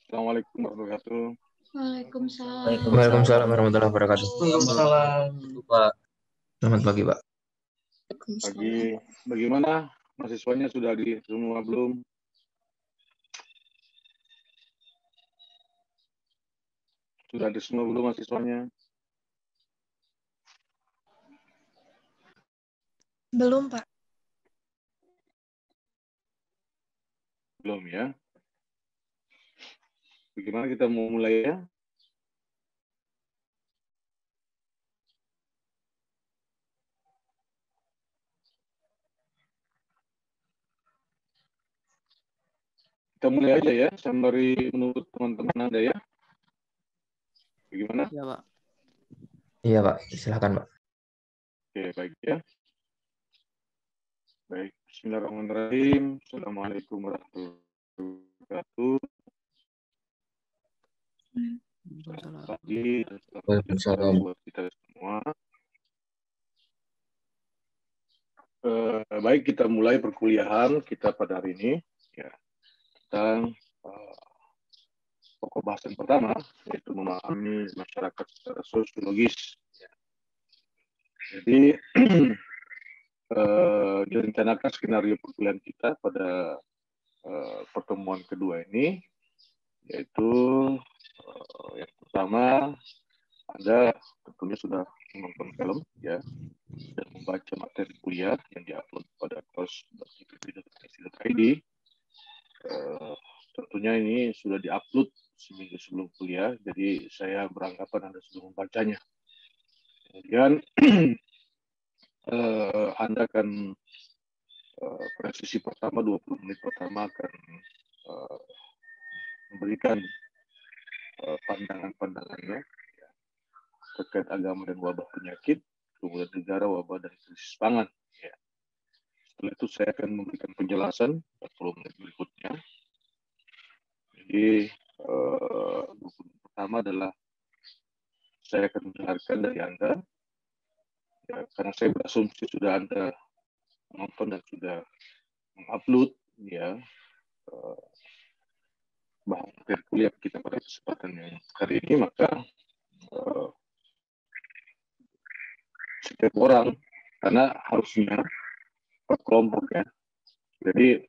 Assalamualaikum warahmatullahi wabarakatuh. Waalaikumsalam. Waalaikumsalam warahmatullahi wabarakatuh. Waalaikumsalam. Pak. Selamat pagi, Pak. Pagi, bagaimana mahasiswanya sudah di semua belum? Sudah di semua belum mahasiswanya? Belum, Pak. Belum ya. Bagaimana kita mau mulai ya? Kita mulai aja ya, sembari menurut teman-teman Anda ya. Bagaimana? Ya, Pak. Iya, Pak. Silakan, Pak. Oke, baik ya. Baik, bismillahirrahmanirrahim. Assalamualaikum warahmatullahi wabarakatuh. Selamat pagi dan selamat pagi buat kita semua. Baik, kita mulai perkuliahan kita pada hari ini ya, tentang pokok bahasan pertama, yaitu memahami masyarakat secara sosiologis. Jadi direncanakan skenario perkuliahan kita pada pertemuan kedua ini, yaitu yang pertama, Anda tentunya sudah menonton film ya dan membaca materi kuliah yang diupload pada kos.ipb.ac.id. Tentunya ini sudah diupload seminggu sebelum kuliah, jadi saya beranggapan Anda sudah membacanya. Kemudian Anda akan pada sesi pertama 20 menit pertama akan memberikan pandangan-pandangannya ya, terkait agama dan wabah penyakit, kemudian negara, wabah, dan krisis pangan. Ya. Setelah itu saya akan memberikan penjelasan 40 menit berikutnya. Jadi pertama adalah saya akan mendengarkan dari Anda, ya, karena saya berasumsi sudah Anda menonton dan sudah mengupload ya bahan materi kuliah kita pada kesempatan yang hari ini, maka setiap orang, karena harusnya per kelompok ya, jadi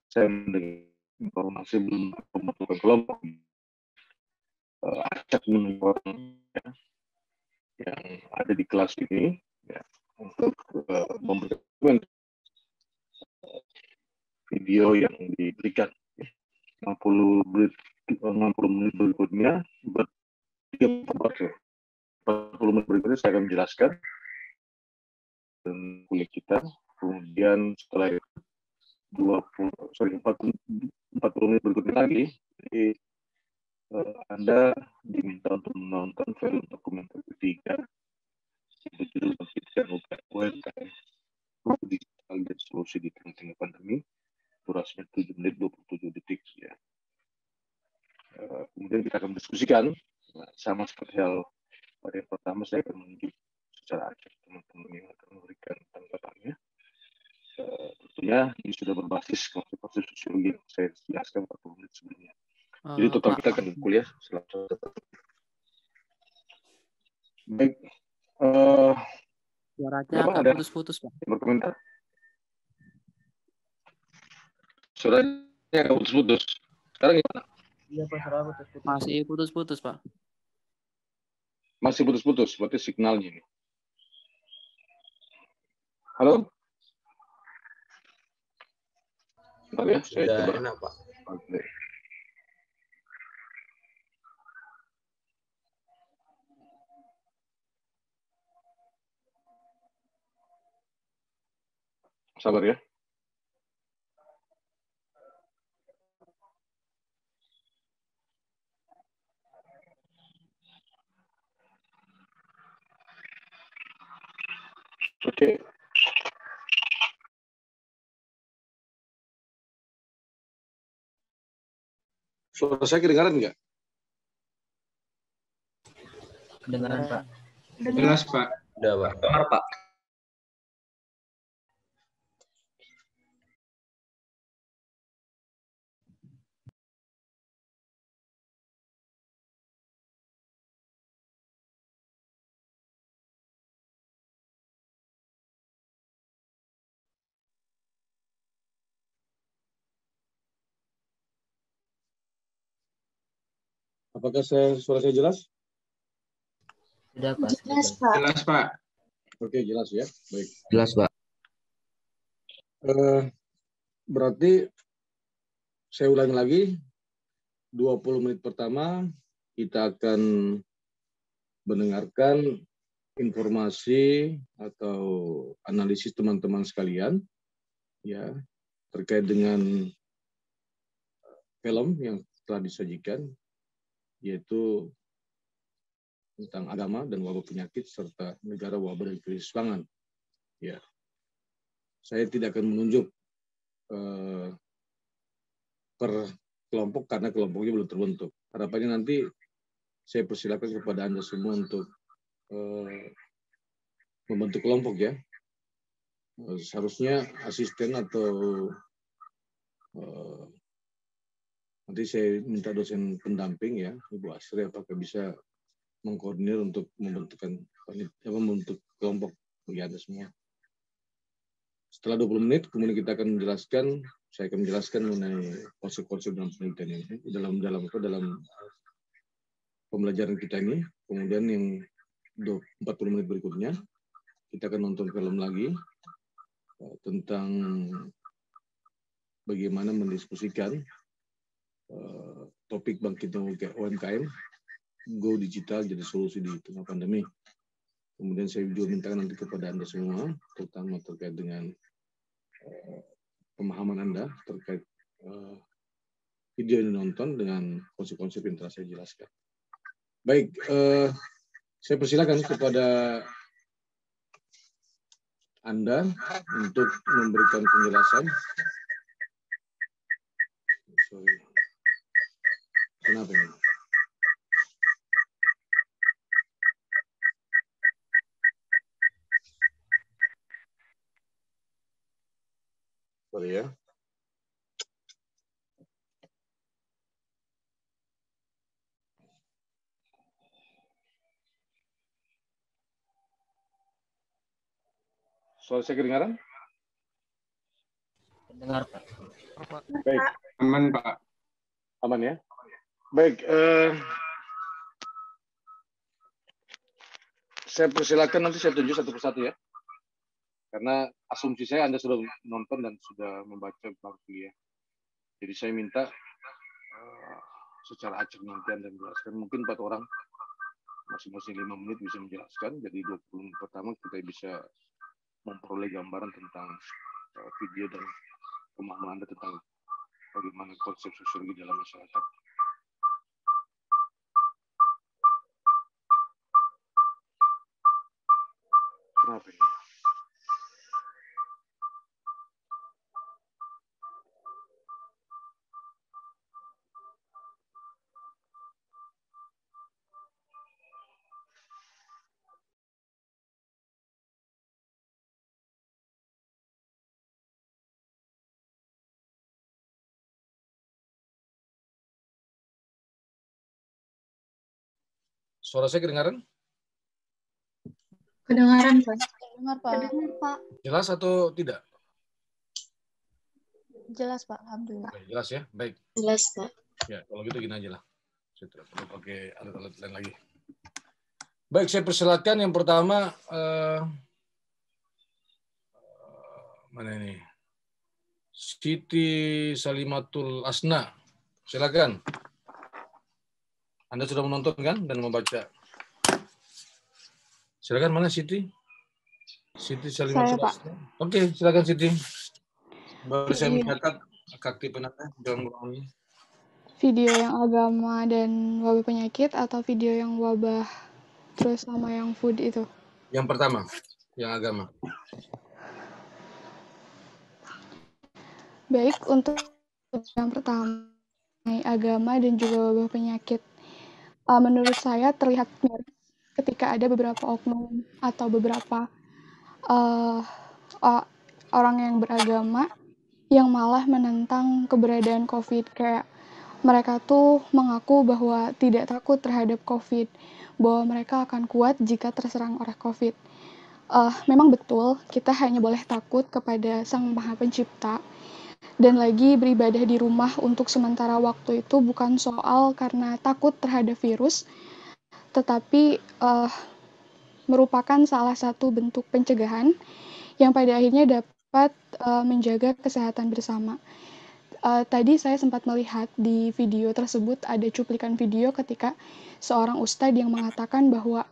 saya mendengar informasi belum pembentukan kelompok, acak menunggu orang ya, yang ada di kelas ini ya, untuk memberikan video yang diberikan 60 menit berikutnya, 40 menit berikutnya saya akan menjelaskan dan kuliah kita. Kemudian setelah 40 menit berikutnya lagi, jadi Anda diminta untuk menonton film dokumenter ketiga, berjudul Penelitian UMKM Digital dan Solusi di Tengah-Tengah Pandemi, durasinya 7 menit 27 detik ya. Kemudian kita akan diskusikan, sama seperti hal pada yang pertama, saya akan menunjuk secara acak teman-teman yang akan memberikan tanggapannya. Tentunya ini sudah berbasis konsep sosiologi yang saya jelaskan 40 menit sebelumnya. Jadi total kita akan kuliah selama baik. Suaranya agak putus-putus, Pak. Berkomentar. Suaranya agak putus-putus. Sekarang gimana? Iya, Pak, suara putus-putus. Masih putus-putus, Pak. Masih putus-putus, berarti signalnya ini. Halo? Bentar ya, saya coba. Enak, Pak. Oke. Sabar ya. Oke. Suara saya kedengaran nggak? Kedengaran, Pak. Jelas, Pak. Udah, Pak. Dengar, Pak. Apakah suara saya jelas? Sudah, Pak. Jelas, Pak. Jelas, Pak. Oke, jelas ya. Baik. Jelas, Pak. Berarti saya ulangi lagi, 20 menit pertama kita akan mendengarkan informasi atau analisis teman-teman sekalian ya terkait dengan film yang telah disajikan, yaitu tentang agama dan wabah penyakit serta negara wabah dan krisis pangan. Ya, saya tidak akan menunjuk per kelompok karena kelompoknya belum terbentuk. Harapannya nanti saya persilakan kepada Anda semua untuk membentuk kelompok ya. Seharusnya asisten atau nanti saya minta dosen pendamping ya, Ibu Asri, apakah bisa mengkoordinir untuk membentuk kelompok bagi Anda semua. Setelah 20 menit, kemudian kita akan menjelaskan, saya akan menjelaskan mengenai konsep-konsep dalam penelitian ini, dalam pembelajaran kita ini. Kemudian yang 40 menit berikutnya, kita akan nonton film lagi tentang bagaimana mendiskusikan topik bangkitnya UMKM, Go Digital jadi solusi di tengah pandemi. Kemudian saya juga mintakan nanti kepada Anda semua, terutama terkait dengan pemahaman Anda terkait video yang nonton dengan konsep-konsep yang telah saya jelaskan. Baik, saya persilakan kepada Anda untuk memberikan penjelasan. Sorry. Kenapa ini? Sorry ya. Suara saya kedengaran? Dengar, Pak. Baik. Aman, Pak. Aman ya? Baik. Saya persilakan nanti saya tunjuk satu persatu ya. Karena asumsi saya Anda sudah nonton dan sudah membaca bab kuliah. Jadi saya minta secara acak nanti Anda menjelaskan. Mungkin 4 orang, masing-masing 5 menit bisa menjelaskan. Jadi 20 menit pertama kita bisa memperoleh gambaran tentang video dan pemahaman Anda tentang bagaimana konsep sosiologi dalam masyarakat. Kenapa ini? Suara saya kedengaran? Kedengaran, Pak. Dengar, Pak. Kedengaran, Pak. Jelas atau tidak? Jelas, Pak. Alhamdulillah. Oke, jelas ya? Baik. Jelas, Pak. Ya, kalau gitu gini aja lah. Saya tidak perlu pakai alat-alat lain lagi. Baik, saya persilakan yang pertama. Mana ini? Siti Salimatul Asna. Silakan. Anda sudah menonton kan dan membaca? Silakan, mana Siti? Siti Salimatul Asna. Oke, silakan Siti. Baru saya mencatat keaktifan Anda dalam ruang ini. Video yang agama dan wabah penyakit atau video yang wabah terus sama yang food itu? Yang pertama, yang agama. Baik, untuk yang pertama, agama dan juga wabah penyakit. Menurut saya terlihat miris ketika ada beberapa oknum atau beberapa orang yang beragama yang malah menentang keberadaan COVID. Kayak mereka tuh mengaku bahwa tidak takut terhadap COVID, bahwa mereka akan kuat jika terserang oleh COVID. Memang betul, kita hanya boleh takut kepada Sang Maha Pencipta. Dan lagi beribadah di rumah untuk sementara waktu itu bukan soal karena takut terhadap virus, tetapi merupakan salah satu bentuk pencegahan yang pada akhirnya dapat menjaga kesehatan bersama. Tadi saya sempat melihat di video tersebut ada cuplikan video ketika seorang ustadz yang mengatakan bahwa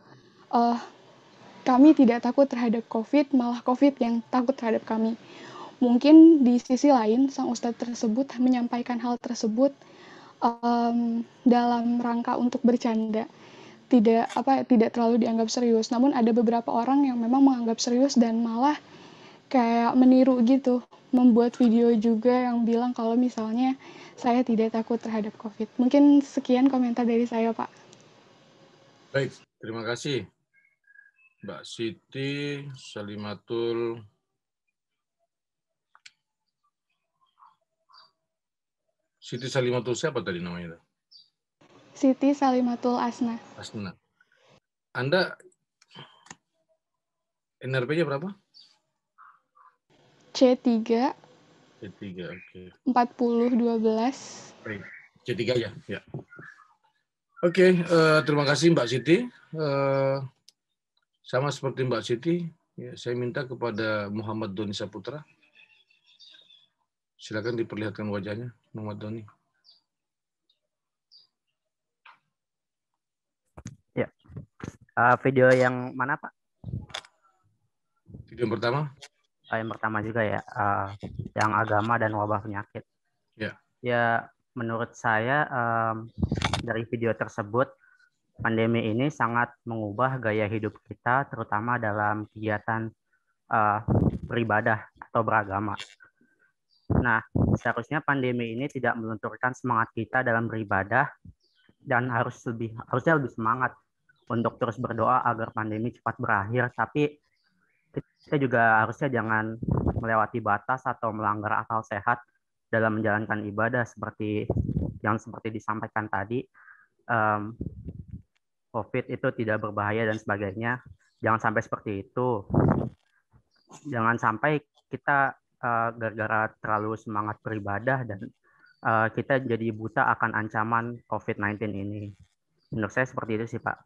kami tidak takut terhadap COVID, malah COVID yang takut terhadap kami. Mungkin di sisi lain, sang ustadz tersebut menyampaikan hal tersebut dalam rangka untuk bercanda, tidak terlalu dianggap serius. Namun ada beberapa orang yang memang menganggap serius dan malah kayak meniru gitu, membuat video juga yang bilang kalau misalnya saya tidak takut terhadap COVID. Mungkin sekian komentar dari saya, Pak. Baik, terima kasih. Mbak Siti Salimatul siapa tadi namanya? Siti Salimatul Asna. Asna. Anda NRP-nya berapa? C3. C3, oke. 4012. Baik, C3 ya. Ya. Oke, terima kasih Mbak Siti. Sama seperti Mbak Siti, ya, saya minta kepada Muhammad Doni Saputra. Silakan diperlihatkan wajahnya, Muhammad Doni. Ya. Video yang mana, Pak? Video yang pertama? Yang pertama juga ya, yang agama dan wabah penyakit. Ya. Ya, menurut saya dari video tersebut, pandemi ini sangat mengubah gaya hidup kita, terutama dalam kegiatan beribadah atau beragama. Nah, seharusnya pandemi ini tidak melunturkan semangat kita dalam beribadah dan harusnya lebih semangat untuk terus berdoa agar pandemi cepat berakhir. Tapi kita juga harusnya jangan melewati batas atau melanggar akal sehat dalam menjalankan ibadah seperti disampaikan tadi. COVID itu tidak berbahaya dan sebagainya. Jangan sampai seperti itu. Jangan sampai kita gara-gara terlalu semangat beribadah dan kita jadi buta akan ancaman COVID-19 ini. Menurut saya seperti itu sih, Pak.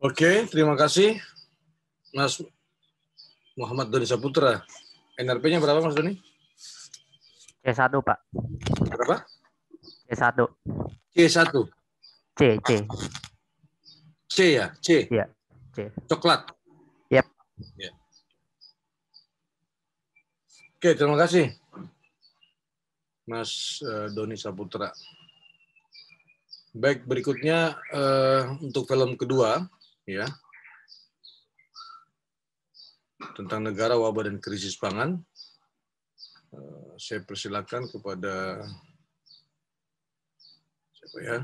Oke, terima kasih Mas Muhammad Doni Saputra. NRP-nya berapa Mas Doni? C1, Pak. Berapa? C1. C1. C ya? C? Iya, C. Coklat? Yep. Ya. Oke, terima kasih Mas Doni Saputra. Baik, berikutnya untuk film kedua, ya, tentang negara, wabah, dan krisis pangan. Saya persilakan kepada siapa ya?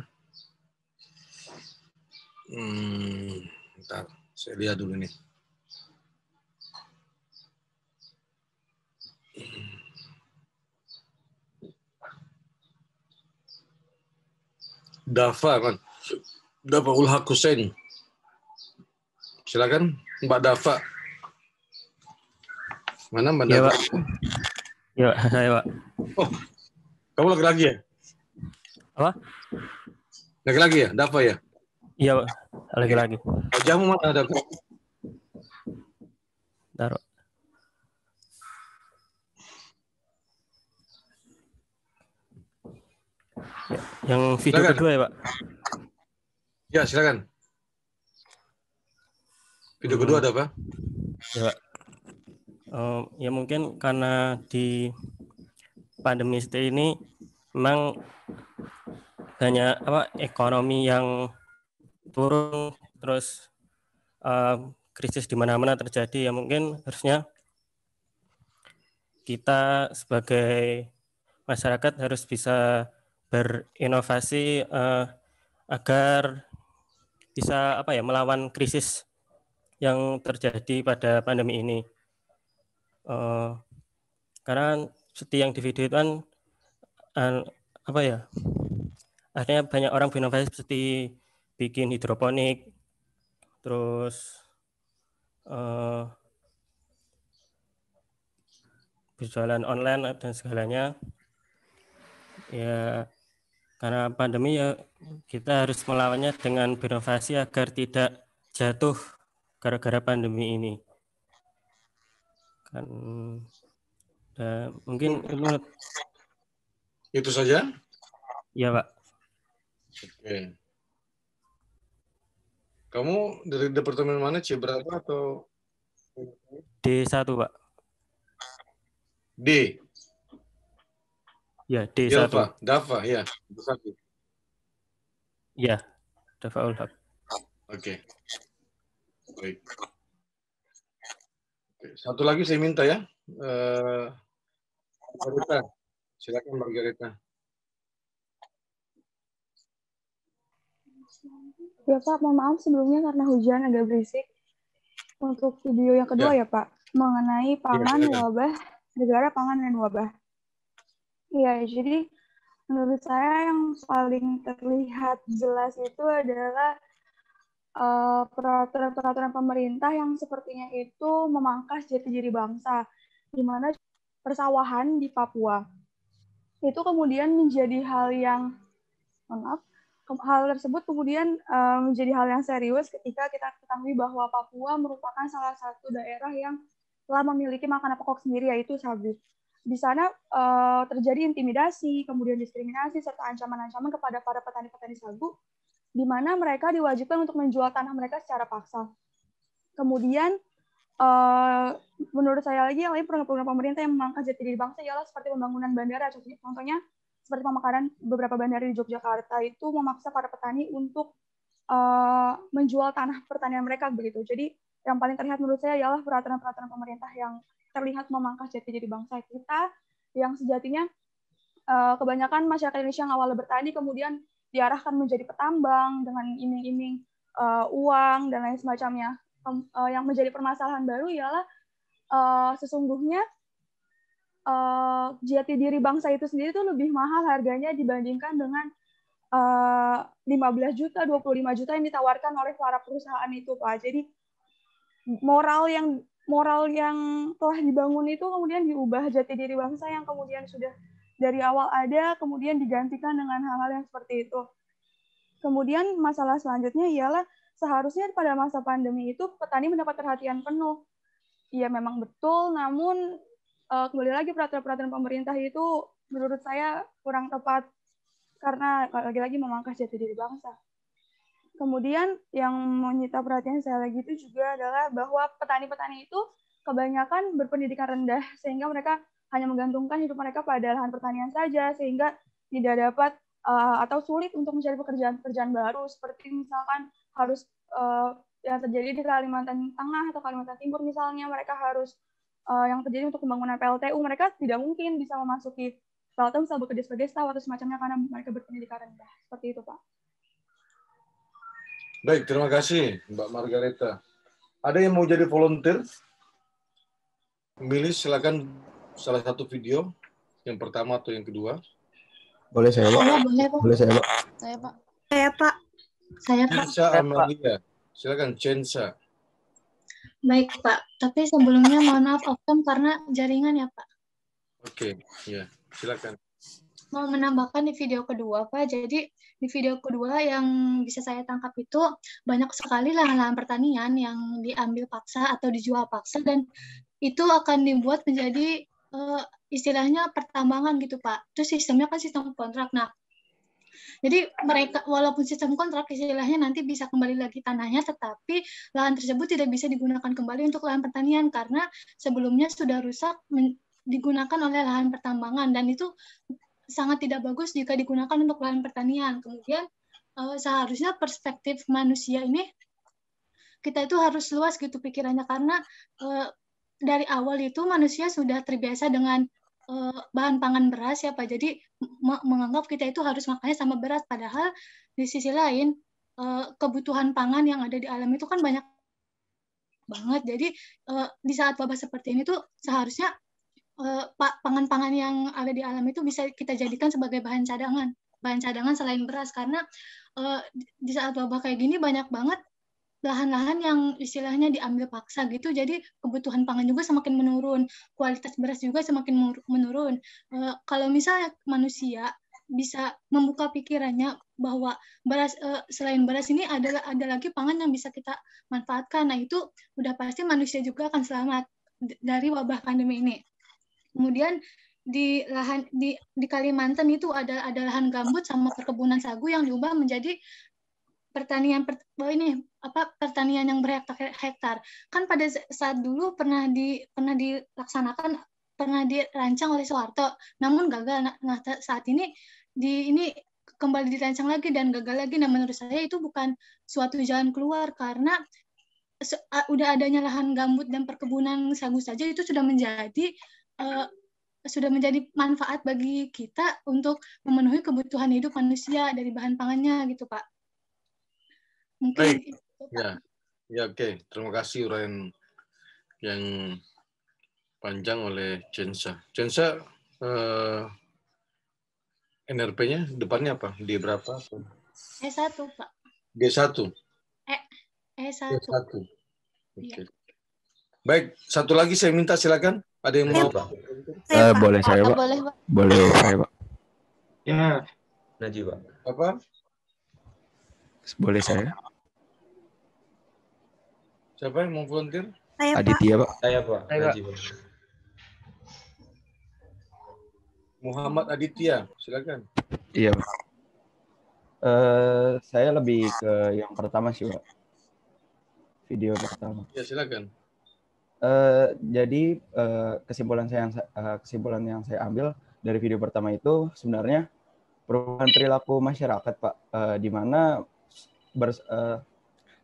Bentar, saya lihat dulu nih. Dafa Ul Haq Hussein. Silakan Mbak Dafa. Mana Mbak Dafa? Ya, saya Pak. Oh, kamu laki-laki ya? Apa? Laki-laki ya? Dafa ya? Iya Pak, laki-laki. Wajahmu mana Dafa? Taruh. Ya, yang video silakan. Kedua ya Pak? Ya, silakan. Video kedua ada apa? Ya Pak. Ya mungkin karena di pandemi ini memang banyak ekonomi yang turun, terus krisis di mana-mana terjadi. Ya mungkin harusnya kita sebagai masyarakat harus bisa berinovasi agar bisa melawan krisis yang terjadi pada pandemi ini. Karena seperti yang di video itu kan akhirnya banyak orang berinovasi seperti bikin hidroponik, terus berjualan online dan segalanya. Ya, karena pandemi ya kita harus melawannya dengan berinovasi agar tidak jatuh gara-gara pandemi ini. Kan mungkin itu saja. Ya, Pak. Oke. Kamu dari departemen mana, C berapa atau D1, Pak? D? Ya, D1. Dava, ya. D1. Ya, Dafaul Haq. Oke. Baik. Oke. Satu lagi saya minta ya. Margarita. Silakan Margarita. Ya Pak, mohon maaf sebelumnya karena hujan agak berisik. Untuk video yang kedua ya Pak, mengenai pangan, wabah, negara pangan dan wabah. Iya, jadi menurut saya yang paling terlihat jelas itu adalah peraturan-peraturan pemerintah yang sepertinya itu memangkas jati diri bangsa, di mana persawahan di Papua itu kemudian menjadi hal yang, hal tersebut kemudian menjadi hal yang serius ketika kita ketahui bahwa Papua merupakan salah satu daerah yang telah memiliki makanan pokok sendiri, yaitu sagu. Di sana terjadi intimidasi, kemudian diskriminasi, serta ancaman-ancaman kepada para petani-petani sagu, di mana mereka diwajibkan untuk menjual tanah mereka secara paksa. Kemudian, menurut saya lagi, yang lain program-program pemerintah yang memangkas jati diri bangsa ialah seperti pembangunan bandara. Contohnya, seperti pemekaran beberapa bandara di Yogyakarta itu memaksa para petani untuk menjual tanah pertanian mereka begitu. Jadi yang paling terlihat menurut saya ialah peraturan-peraturan pemerintah yang terlihat memangkas jati diri bangsa kita, yang sejatinya kebanyakan masyarakat Indonesia yang awalnya bertani kemudian diarahkan menjadi petambang dengan iming-iming uang dan lain semacamnya. Yang menjadi permasalahan baru ialah sesungguhnya jati diri bangsa itu sendiri itu lebih mahal harganya dibandingkan dengan 15 juta, 25 juta yang ditawarkan oleh para perusahaan itu, Pak. Jadi moral yang telah dibangun itu kemudian diubah, jati diri bangsa yang kemudian sudah dari awal ada kemudian digantikan dengan hal-hal yang seperti itu. Kemudian masalah selanjutnya ialah seharusnya pada masa pandemi itu petani mendapat perhatian penuh. Iya memang betul, namun kembali lagi peraturan-peraturan pemerintah itu menurut saya kurang tepat karena lagi-lagi memangkas jati diri bangsa. Kemudian yang menyita perhatian saya lagi itu juga adalah bahwa petani-petani itu kebanyakan berpendidikan rendah sehingga mereka hanya menggantungkan hidup mereka pada lahan pertanian saja sehingga tidak dapat atau sulit untuk mencari pekerjaan-pekerjaan baru seperti misalkan harus yang terjadi di Kalimantan Tengah atau Kalimantan Timur misalnya mereka harus yang terjadi untuk pembangunan PLTU mereka tidak mungkin bisa memasuki PLTU bisa bekerja sebagai staf atau semacamnya karena mereka berpendidikan rendah seperti itu Pak. Baik, terima kasih Mbak Margarita. Ada yang mau jadi volunteer? Milih silakan salah satu video, yang pertama atau yang kedua. Boleh saya, Pak? Boleh, Pak. Boleh saya, Pak? Saya, Pak. Saya, Pak. Saya, Pak. Censa Amalia. Silakan, Censa. Baik, Pak. Tapi sebelumnya mohon maaf off-cam karena jaringan ya, Pak. Oke, ya. Silakan. Mau menambahkan di video kedua, Pak. Jadi di video kedua yang bisa saya tangkap itu banyak sekali lahan-lahan pertanian yang diambil paksa atau dijual paksa dan itu akan dibuat menjadi istilahnya pertambangan gitu, Pak. Itu sistemnya kan sistem kontrak. Nah, jadi mereka walaupun sistem kontrak istilahnya nanti bisa kembali lagi tanahnya, tetapi lahan tersebut tidak bisa digunakan kembali untuk lahan pertanian karena sebelumnya sudah rusak digunakan oleh lahan pertambangan dan itu sangat tidak bagus jika digunakan untuk lahan pertanian. Kemudian seharusnya perspektif manusia ini kita itu harus luas gitu pikirannya karena dari awal itu manusia sudah terbiasa dengan bahan pangan beras ya Pak. Jadi menganggap kita itu harus makannya sama beras padahal di sisi lain kebutuhan pangan yang ada di alam itu kan banyak banget. Jadi di saat wabah seperti ini tuh seharusnya pangan-pangan yang ada di alam itu bisa kita jadikan sebagai bahan cadangan selain beras karena di saat wabah kayak gini banyak banget lahan-lahan yang istilahnya diambil paksa gitu, jadi kebutuhan pangan juga semakin menurun, kualitas beras juga semakin menurun. Kalau misalnya manusia bisa membuka pikirannya bahwa beras, selain beras ini ada lagi pangan yang bisa kita manfaatkan, nah itu udah pasti manusia juga akan selamat dari wabah pandemi ini. Kemudian di Kalimantan itu ada lahan gambut sama perkebunan sagu yang diubah menjadi pertanian yang berhektar-hektar. Kan pada saat dulu pernah dilaksanakan, pernah dirancang oleh Soeharto, namun gagal. Nah saat ini kembali dirancang lagi dan gagal lagi. Nah menurut saya itu bukan suatu jalan keluar, karena udah adanya lahan gambut dan perkebunan sagu saja itu sudah menjadi manfaat bagi kita untuk memenuhi kebutuhan hidup manusia dari bahan pangannya gitu, Pak. Mungkin Baik. itu, Ya, oke. Terima kasih uraian yang panjang oleh Censa. Censa, NRP-nya depannya apa? Di berapa? E1, Pak. G1. E1. G1. Oke. Baik, satu lagi saya minta silakan. Ada yang mau? Boleh saya, Pak? Boleh, Pak. Boleh saya, Pak? Ya. Najib, Pak. Apa? Boleh saya? Siapa yang mau volunteer? Saya, Pak. Aditya, Pak. Saya, Pak. Najib, Pak. Muhammad Aditya, silakan. Iya, Pak. Saya lebih ke yang pertama sih, Pak. Video pertama. Ya, silakan. Jadi kesimpulan yang saya ambil dari video pertama itu sebenarnya perubahan perilaku masyarakat, Pak, di mana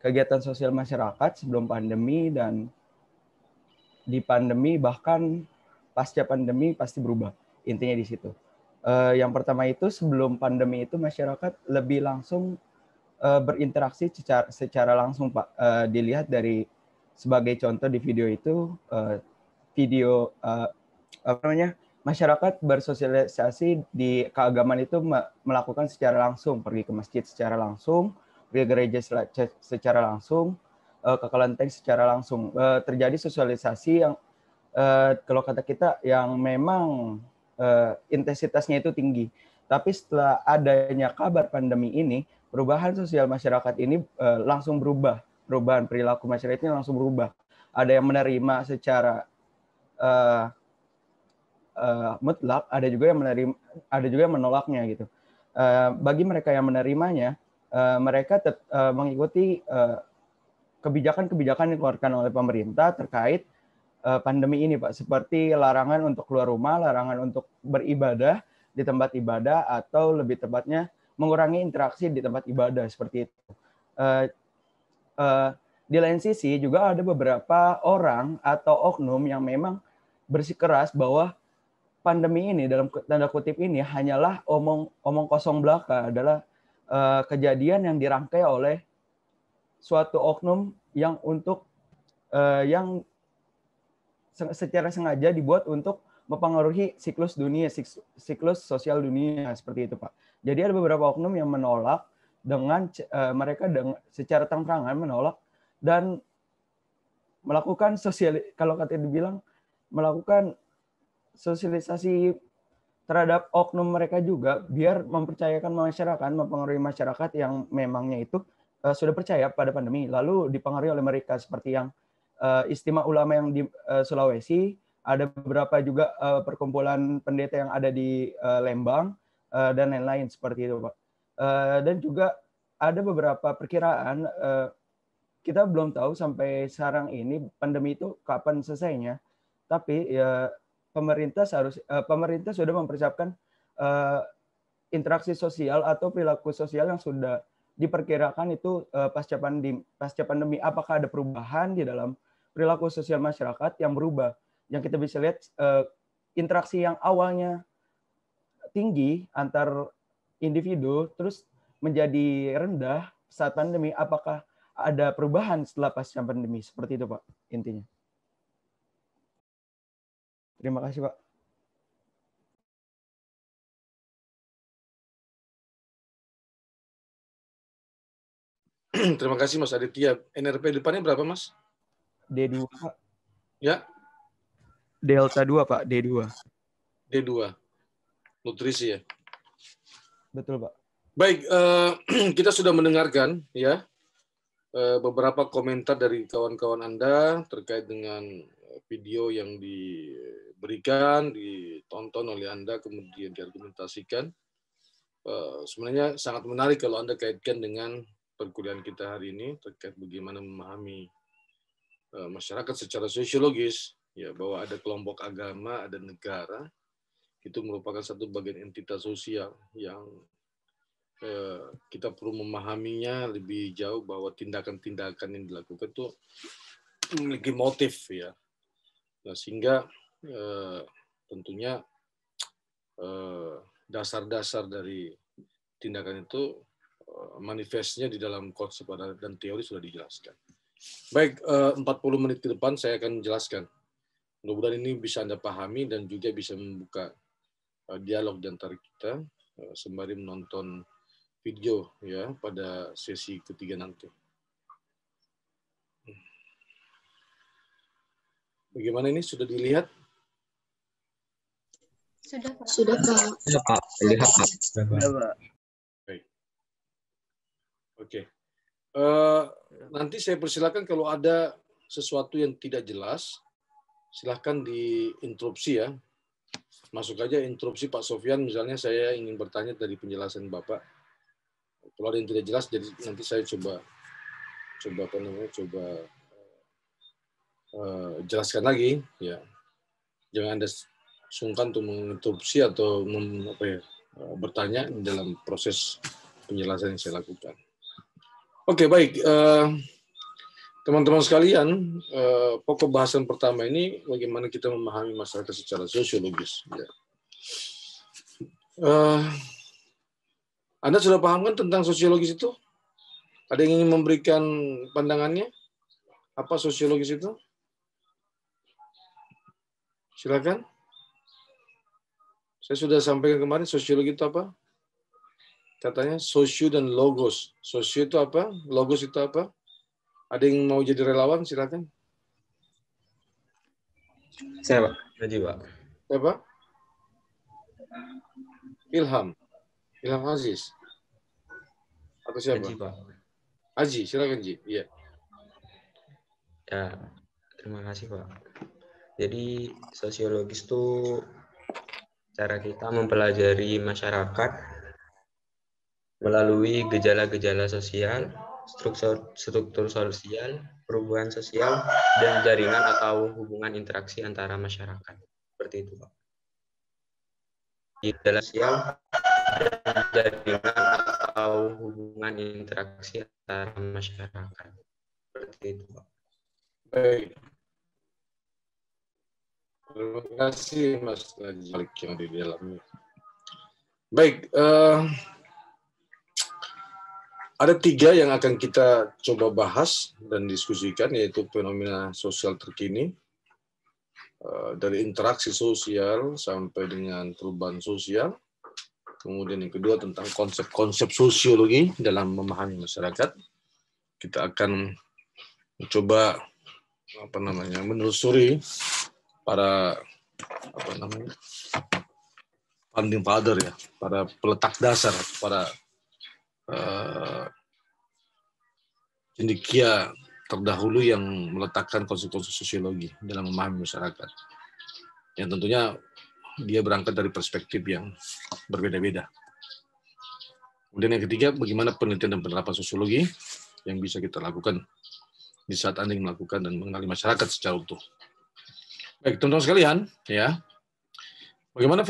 kegiatan sosial masyarakat sebelum pandemi dan di pandemi bahkan pasca pandemi pasti berubah. Intinya di situ. Yang pertama itu sebelum pandemi itu masyarakat lebih langsung berinteraksi secara langsung, Pak. Dilihat dari sebagai contoh di video itu masyarakat bersosialisasi di keagamaan itu melakukan secara langsung, pergi ke masjid secara langsung, pergi ke gereja secara langsung, ke kelenteng secara langsung. Terjadi sosialisasi yang kalau kata kita yang memang intensitasnya itu tinggi. Tapi setelah adanya kabar pandemi ini, perubahan sosial masyarakat ini langsung berubah. Perubahan perilaku masyarakat ini langsung berubah. Ada yang menerima secara mutlak, ada juga yang menolaknya gitu. Bagi mereka yang menerimanya, mereka mengikuti kebijakan-kebijakan yang dikeluarkan oleh pemerintah terkait pandemi ini, Pak, seperti larangan untuk keluar rumah, larangan untuk beribadah di tempat ibadah, atau lebih tepatnya mengurangi interaksi di tempat ibadah seperti itu. Di lain sisi juga ada beberapa orang atau oknum yang memang bersikeras bahwa pandemi ini dalam tanda kutip ini hanyalah omong kosong belaka, adalah kejadian yang dirangkai oleh suatu oknum yang yang secara sengaja dibuat untuk mempengaruhi siklus dunia, siklus sosial dunia seperti itu, Pak. Jadi ada beberapa oknum yang menolak mereka secara terang-terangan menolak dan melakukan kalau kata dibilang melakukan sosialisasi terhadap oknum mereka juga biar mempercayakan masyarakat, mempengaruhi masyarakat yang memangnya itu sudah percaya pada pandemi lalu dipengaruhi oleh mereka, seperti yang Istimewa Ulama yang di Sulawesi, ada beberapa juga perkumpulan pendeta yang ada di Lembang dan lain-lain seperti itu, Pak. Dan juga ada beberapa perkiraan, kita belum tahu sampai sekarang ini pandemi itu kapan selesainya, tapi ya pemerintah sudah mempersiapkan interaksi sosial atau perilaku sosial yang sudah diperkirakan itu pasca pandemi. Apakah ada perubahan di dalam perilaku sosial masyarakat yang berubah? Yang kita bisa lihat interaksi yang awalnya tinggi antar individu terus menjadi rendah saat pandemi. Apakah ada perubahan setelah pasca pandemi? Seperti itu, Pak, intinya. Terima kasih, Pak. Terima kasih Mas Aditya. NRP depannya berapa Mas? D2 Pak. Ya. Delta 2 Pak, D2. D2. Nutrisi ya. Betul Pak. Baik, kita sudah mendengarkan ya beberapa komentar dari kawan-kawan Anda terkait dengan video yang diberikan, ditonton oleh Anda, kemudian diargumentasikan. Sebenarnya sangat menarik kalau Anda kaitkan dengan perkuliahan kita hari ini terkait bagaimana memahami masyarakat secara sosiologis, ya, bahwa ada kelompok agama, ada negara, itu merupakan satu bagian entitas sosial yang kita perlu memahaminya lebih jauh, bahwa tindakan-tindakan yang dilakukan itu memiliki motif ya. Nah, sehingga tentunya dasar-dasar dari tindakan itu manifestnya di dalam konsep dan teori sudah dijelaskan. Baik, 40 menit ke depan saya akan menjelaskan. Mudah-mudahan ini bisa Anda pahami dan juga bisa membuka dialog di antara kita sembari menonton video ya pada sesi ketiga nanti. Bagaimana ini, sudah dilihat? Sudah Pak. Sudah Pak. Lihat Pak. Sudah Pak. Baik. Oke. Nanti saya persilakan kalau ada sesuatu yang tidak jelas, silahkan diinterupsi ya. Masuk aja interupsi Pak Sofyan, misalnya saya ingin bertanya dari penjelasan Bapak. Kalau ada yang tidak jelas, jadi nanti saya coba jelaskan lagi. Ya, jangan Anda sungkan untuk menginterupsi atau bertanya dalam proses penjelasan yang saya lakukan. Oke, baik. Teman-teman sekalian, pokok bahasan pertama ini bagaimana kita memahami masyarakat secara sosiologis. Ya. Anda sudah paham kan tentang sosiologis itu? Ada yang ingin memberikan pandangannya? Apa sosiologis itu? Silakan. Saya sudah sampaikan kemarin, sosiologi itu apa? Katanya sosio dan logos. Sosio itu apa? Logos itu apa? Ada yang mau jadi relawan? Silakan. Saya Pak. Najib Pak. Siapa? Ilham. Ilham Aziz. Atau siapa? Najib Pak. Aji, silakan Ji. Iya. Ya, terima kasih Pak. Jadi sosiologis itu cara kita mempelajari masyarakat melalui gejala-gejala sosial, struktur sosial, perubahan sosial, dan jaringan atau hubungan interaksi antara masyarakat. Seperti itu Pak. Gejala sosial dan jaringan atau hubungan interaksi antara masyarakat. Seperti itu Pak. Baik. Terima kasih Mas Najib yang di dalamnya. Baik, ada 3 yang akan kita coba bahas dan diskusikan, yaitu fenomena sosial terkini, dari interaksi sosial sampai dengan perubahan sosial. Kemudian yang kedua tentang konsep-konsep sosiologi dalam memahami masyarakat. Kita akan mencoba menelusuri para founding father ya, para peletak dasar, para cendekia terdahulu yang meletakkan konsep-konsep sosiologi dalam memahami masyarakat. Yang tentunya dia berangkat dari perspektif yang berbeda-beda. Kemudian yang ketiga, bagaimana penelitian dan penerapan sosiologi yang bisa kita lakukan di saat Anda melakukan dan mengenali masyarakat secara utuh. Baik, teman-teman sekalian, ya, bagaimana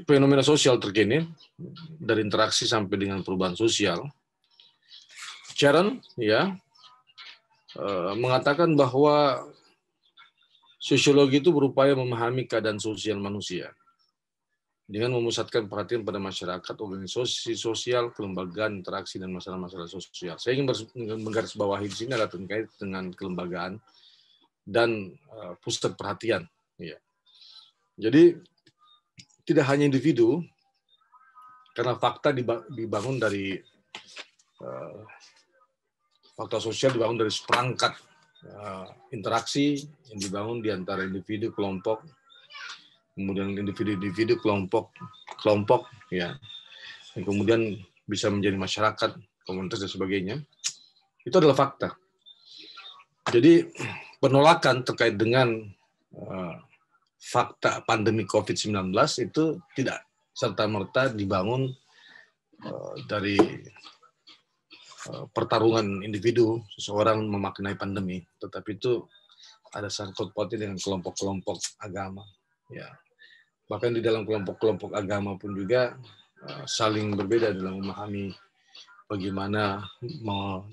fenomena sosial terkini dari interaksi sampai dengan perubahan sosial. Sharon, ya, mengatakan bahwa sosiologi itu berupaya memahami keadaan sosial manusia dengan memusatkan perhatian pada masyarakat, organisasi sosial, kelembagaan, interaksi, dan masalah-masalah sosial. Saya ingin menggarisbawahi di sini adalah terkait dengan kelembagaan dan pusat perhatian. Ya. Jadi tidak hanya individu, karena fakta dibangun dari fakta sosial dibangun dari seperangkat interaksi yang dibangun di antara individu, kelompok, kemudian individu-individu, kelompok, ya, dan kemudian bisa menjadi masyarakat, komunitas dan sebagainya. Itu adalah fakta. Jadi penolakan terkait dengan fakta pandemi COVID-19 itu tidak serta-merta dibangun dari pertarungan individu, seseorang memaknai pandemi, tetapi itu ada sangkut pautnya dengan kelompok-kelompok agama. Ya. Bahkan di dalam kelompok-kelompok agama pun juga saling berbeda dalam memahami bagaimana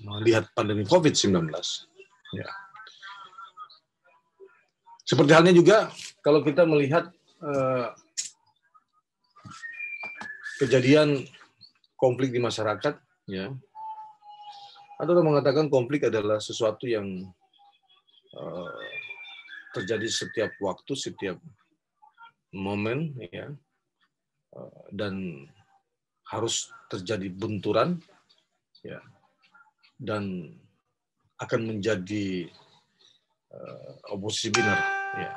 melihat pandemi COVID-19. Ya. Seperti halnya juga kalau kita melihat kejadian konflik di masyarakat, ya, ada orang mengatakan konflik adalah sesuatu yang terjadi setiap waktu, setiap momen, ya, dan harus terjadi benturan, ya, dan akan menjadi oposisi biner, ya.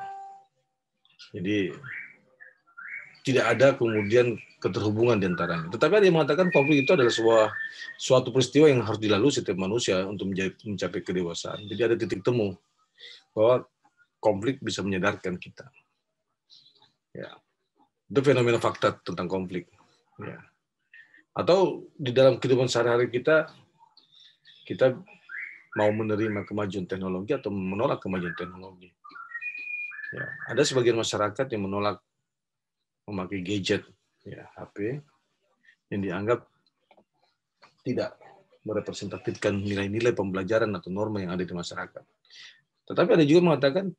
Jadi tidak ada kemudian keterhubungan di antaranya. Tetapi ada yang mengatakan konflik itu adalah suatu peristiwa yang harus dilalui setiap manusia untuk mencapai kedewasaan. Jadi ada titik temu bahwa konflik bisa menyadarkan kita. Ya. Itu fenomena fakta tentang konflik. Ya. Atau di dalam kehidupan sehari-hari kita mau menerima kemajuan teknologi atau menolak kemajuan teknologi. Ya, ada sebagian masyarakat yang menolak memakai gadget, ya, HP, yang dianggap tidak merepresentatifkan nilai-nilai pembelajaran atau norma yang ada di masyarakat. Tetapi ada juga mengatakan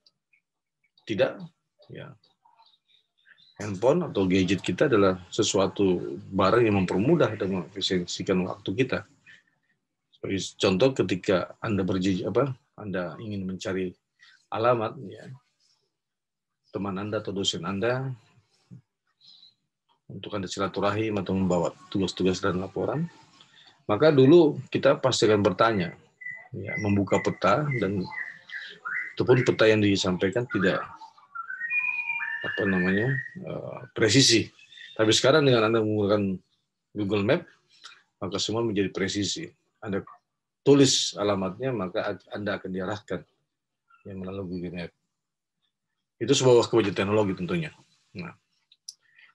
tidak, ya, handphone atau gadget kita adalah sesuatu barang yang mempermudah dan mengefisiensikan waktu kita. Sebagai contoh, ketika Anda Anda ingin mencari alamat, ya, teman Anda atau dosen Anda untuk Anda silaturahim atau membawa tugas-tugas dan laporan, maka dulu kita pasti akan bertanya, ya, membuka peta, dan itu pun peta yang disampaikan tidak presisi. Tapi sekarang dengan Anda menggunakan Google Map, maka semua menjadi presisi. Anda tulis alamatnya, maka Anda akan diarahkan yang melalui Google Map. Itu sebuah kemajuan teknologi tentunya. Nah,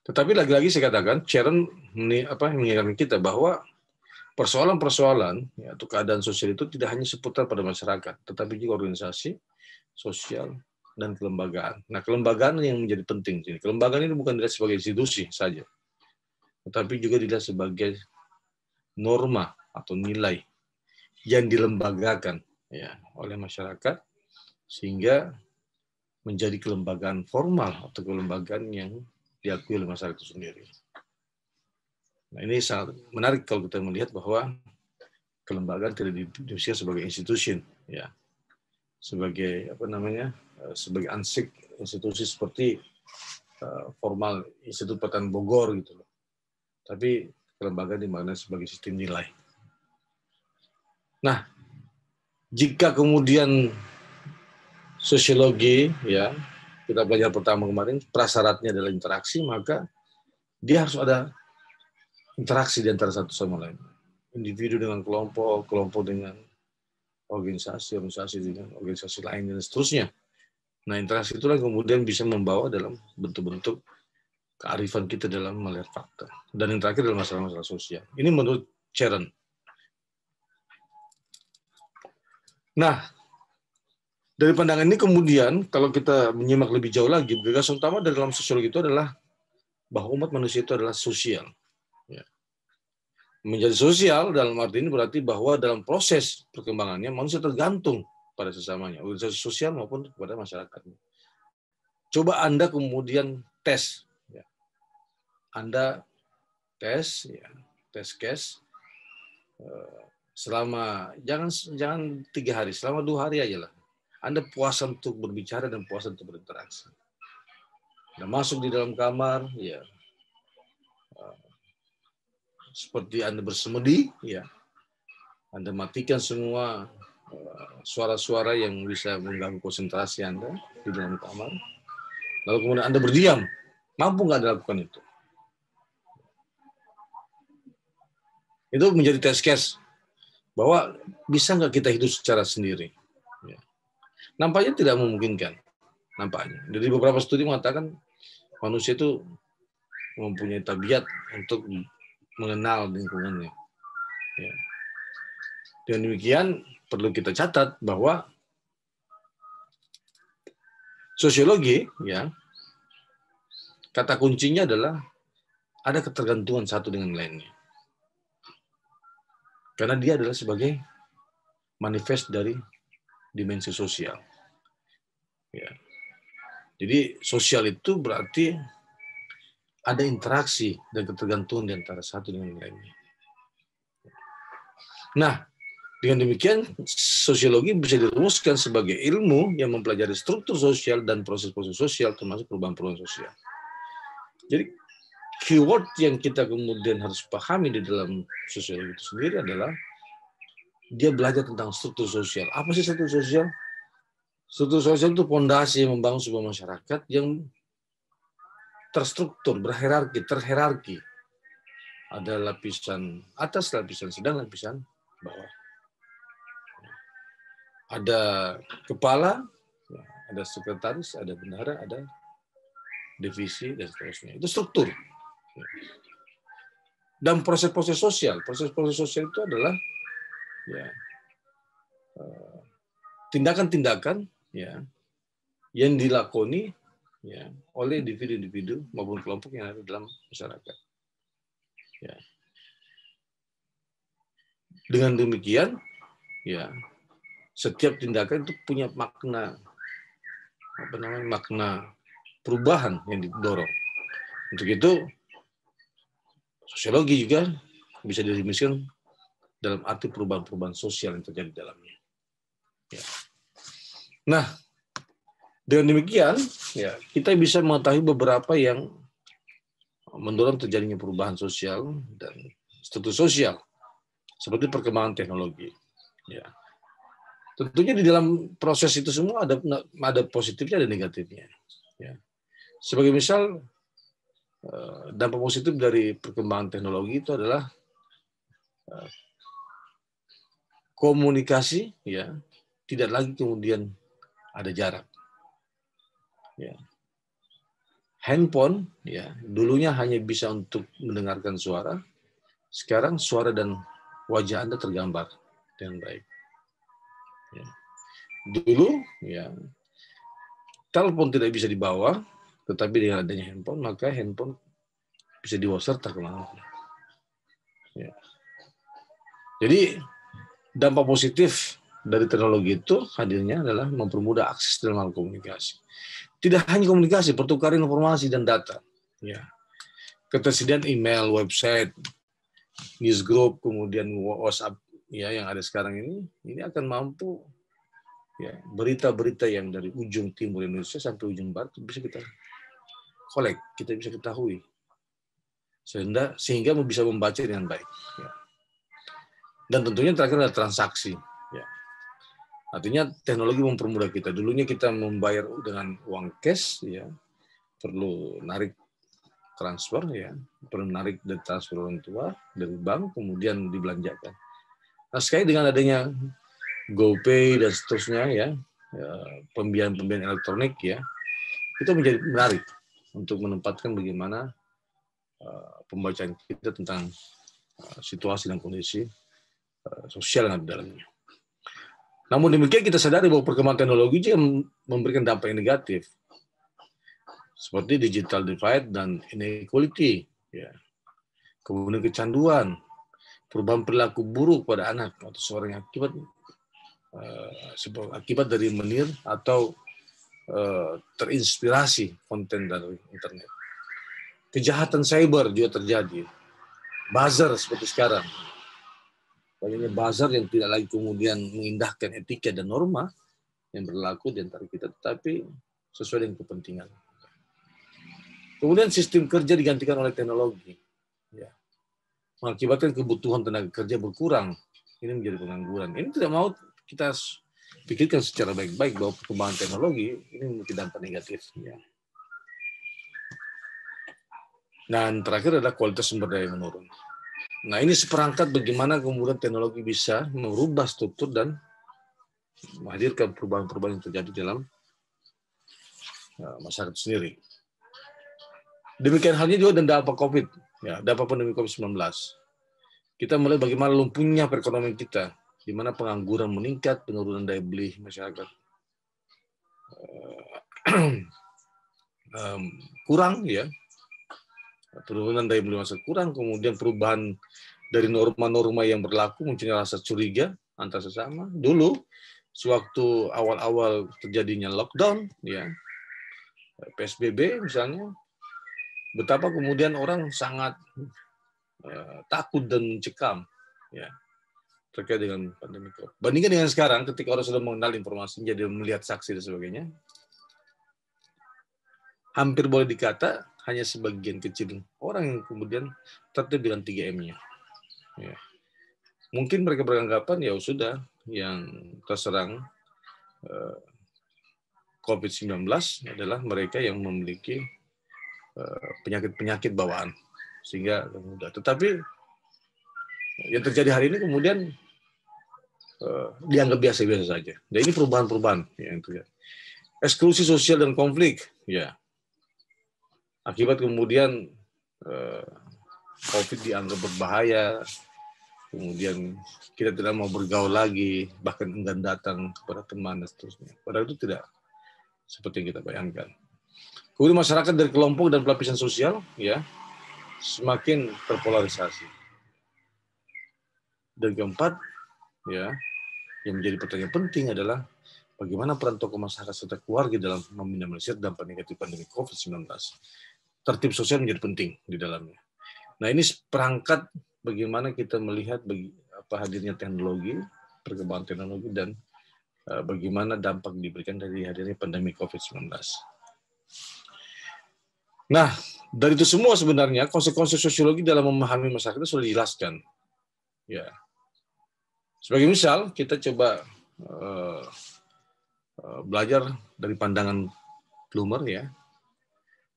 tetapi lagi-lagi saya katakan, Sharon mengingatkan kita bahwa persoalan-persoalan, ya, atau keadaan sosial itu tidak hanya seputar pada masyarakat, tetapi juga organisasi, sosial, dan kelembagaan. Nah, kelembagaan yang menjadi penting. Kelembagaan ini bukan dilihat sebagai institusi saja, tetapi juga dilihat sebagai norma atau nilai yang dilembagakan, ya, oleh masyarakat, sehingga menjadi kelembagaan formal atau kelembagaan yang diakui oleh masyarakat itu sendiri. Nah, ini sangat menarik kalau kita melihat bahwa kelembagaan tidak didefinisikan sebagai institusi, ya, sebagai sebagai ansik institusi seperti formal Institut Pertanian Bogor gitu loh. Tapi kelembagaan dimaknai sebagai sistem nilai. Nah, jika kemudian sosiologi, ya, kita belajar pertama kemarin, prasyaratnya adalah interaksi, maka dia harus ada interaksi di antara satu sama lain. Individu dengan kelompok, kelompok dengan organisasi, organisasi dengan organisasi lain, dan seterusnya. Nah, interaksi itulah kemudian bisa membawa dalam bentuk-bentuk kearifan kita dalam melihat fakta. Dan yang terakhir adalah masalah-masalah sosial. Ini menurut Sharon. Nah, dari pandangan ini kemudian, kalau kita menyimak lebih jauh lagi, gagasan utama dalam sosiologi itu adalah bahwa umat manusia itu adalah sosial. Ya. Menjadi sosial dalam arti ini berarti bahwa dalam proses perkembangannya manusia tergantung pada sesamanya, organisasi sosial maupun kepada masyarakatnya. Coba Anda kemudian tes. Ya. Anda tes, ya, tes case, selama jangan 3 hari, selama 2 hari aja lah. Anda puasa untuk berbicara dan puasa untuk berinteraksi. Anda masuk di dalam kamar, ya, seperti Anda bersemedi, ya, Anda matikan semua suara-suara yang bisa mengganggu konsentrasi Anda di dalam kamar. Lalu kemudian Anda berdiam. Mampu nggak Anda lakukan itu? Itu menjadi test case bahwa bisa nggak kita hidup secara sendiri. Ya. Nampaknya tidak memungkinkan. Nampaknya. Dari beberapa studi mengatakan manusia itu mempunyai tabiat untuk mengenal lingkungannya. Ya. Dengan demikian perlu kita catat bahwa sosiologi, ya, kata kuncinya adalah ada ketergantungan satu dengan lainnya. Karena dia adalah sebagai manifest dari dimensi sosial. Ya. Jadi sosial itu berarti ada interaksi dan ketergantungan di antara satu dengan lainnya. Nah, dengan demikian sosiologi bisa dirumuskan sebagai ilmu yang mempelajari struktur sosial dan proses-proses sosial termasuk perubahan-perubahan sosial. Jadi keyword yang kita kemudian harus pahami di dalam sosiologi itu sendiri adalah dia belajar tentang struktur sosial. Apa sih struktur sosial? Struktur sosial itu fondasi yang membangun sebuah masyarakat yang terstruktur, berhierarki, terhierarki. Ada lapisan atas, lapisan sedang, lapisan bawah. Ada kepala, ada sekretaris, ada bendahara, ada divisi, dan seterusnya. Itu struktur. Dan proses-proses sosial itu adalah ya, tindakan-tindakan ya, yang dilakoni ya, oleh individu-individu maupun kelompok yang ada dalam masyarakat. Ya. Dengan demikian, ya, setiap tindakan itu punya makna makna perubahan yang didorong. Untuk itu, sosiologi juga bisa didefinisikan dalam arti perubahan-perubahan sosial yang terjadi di dalamnya. Ya. Nah, dengan demikian, ya, kita bisa mengetahui beberapa yang mendorong terjadinya perubahan sosial dan struktur sosial, seperti perkembangan teknologi. Ya. Tentunya di dalam proses itu semua ada positifnya, ada negatifnya. Ya. Sebagai misal, dampak positif dari perkembangan teknologi itu adalah komunikasi, ya, tidak lagi kemudian ada jarak. Ya. Handphone, ya, dulunya hanya bisa untuk mendengarkan suara, sekarang suara dan wajah Anda tergambar dengan baik. Ya. Dulu, ya, telepon tidak bisa dibawa, tetapi dengan adanya handphone, maka handphone bisa dibawa serta kemana-mana. Ya. Jadi dampak positif dari teknologi itu hadirnya adalah mempermudah akses dalam hal komunikasi. Tidak hanya komunikasi, pertukaran informasi dan data. Ya. Ketersediaan email, website, newsgroup, kemudian WhatsApp, ya, yang ada sekarang ini akan mampu, ya, berita-berita yang dari ujung timur Indonesia sampai ujung barat bisa kita collect, kita bisa ketahui, sehingga bisa membaca dengan baik. Ya. Dan tentunya terakhir ada transaksi. Ya. Artinya teknologi mempermudah kita. Dulunya kita membayar dengan uang cash, ya, perlu narik transfer, ya, perlu narik dari transfer orang tua dari bank, kemudian dibelanjakan. Nah, sekali dengan adanya GoPay dan seterusnya, ya, pembiayaan elektronik, ya, itu menjadi menarik untuk menempatkan bagaimana pembacaan kita tentang situasi dan kondisi sosial yang ada di dalamnya. Namun demikian kita sadari bahwa perkembangan teknologi juga memberikan dampak yang negatif, seperti digital divide dan inequality, ya. Kemudian kecanduan, perubahan perilaku buruk pada anak atau seorang yang akibat dari menir atau terinspirasi konten dari internet. Kejahatan cyber juga terjadi, buzzer seperti sekarang. Banyaknya buzzer yang tidak lagi kemudian mengindahkan etika dan norma yang berlaku di antara kita, tetapi sesuai dengan kepentingan. Kemudian sistem kerja digantikan oleh teknologi, ya, mengakibatkan kebutuhan tenaga kerja berkurang, ini menjadi pengangguran. Ini tidak mau kita pikirkan secara baik-baik bahwa perkembangan teknologi ini memiliki dampak negatif. Ya. Dan terakhir adalah kualitas sumber daya menurun. Nah, ini seperangkat bagaimana kemudian teknologi bisa merubah struktur dan menghadirkan perubahan-perubahan yang terjadi dalam masyarakat sendiri. Demikian halnya juga dan dampak COVID, ya, dampak pandemi COVID-19. Kita melihat bagaimana lumpuhnya perekonomian kita, di mana pengangguran meningkat, penurunan daya beli masyarakat kurang, ya, penurunan daya beli masyarakat kurang, kemudian perubahan dari norma-norma yang berlaku munculnya rasa curiga antar sesama. Dulu, sewaktu awal-awal terjadinya lockdown, ya, PSBB misalnya, betapa kemudian orang sangat takut dan mencekam, ya, terkait dengan pandemi COVID. Bandingkan dengan sekarang, ketika orang sudah mengenal informasi, jadi melihat saksi dan sebagainya, hampir boleh dikata hanya sebagian kecil orang yang kemudian tertib dengan 3M-nya. Ya. Mungkin mereka beranggapan ya sudah yang terserang COVID-19 adalah mereka yang memiliki penyakit-penyakit bawaan, sehingga mudah. Tetapi yang terjadi hari ini kemudian dianggap biasa-biasa saja. Dan ini perubahan-perubahan yang terjadi. Eksklusi sosial dan konflik, ya. Akibat kemudian COVID dianggap berbahaya, kemudian kita tidak mau bergaul lagi, bahkan enggan datang kepada teman dan seterusnya. Padahal itu tidak seperti yang kita bayangkan. Kemudian masyarakat dari kelompok dan pelapisan sosial, ya, semakin terpolarisasi. Dan keempat, ya, yang menjadi pertanyaan penting adalah bagaimana peran tokoh masyarakat serta keluarga dalam meminimalisir dampak negatif pandemi COVID-19. Tertib sosial menjadi penting di dalamnya. Nah, ini perangkat bagaimana kita melihat hadirnya teknologi, perkembangan teknologi, dan bagaimana dampak diberikan dari hadirnya pandemi COVID-19. Nah, dari itu semua sebenarnya konsekuensi sosiologi dalam memahami masyarakat itu sudah dijelaskan. Ya. Sebagai misal, kita coba belajar dari pandangan Plumer, ya.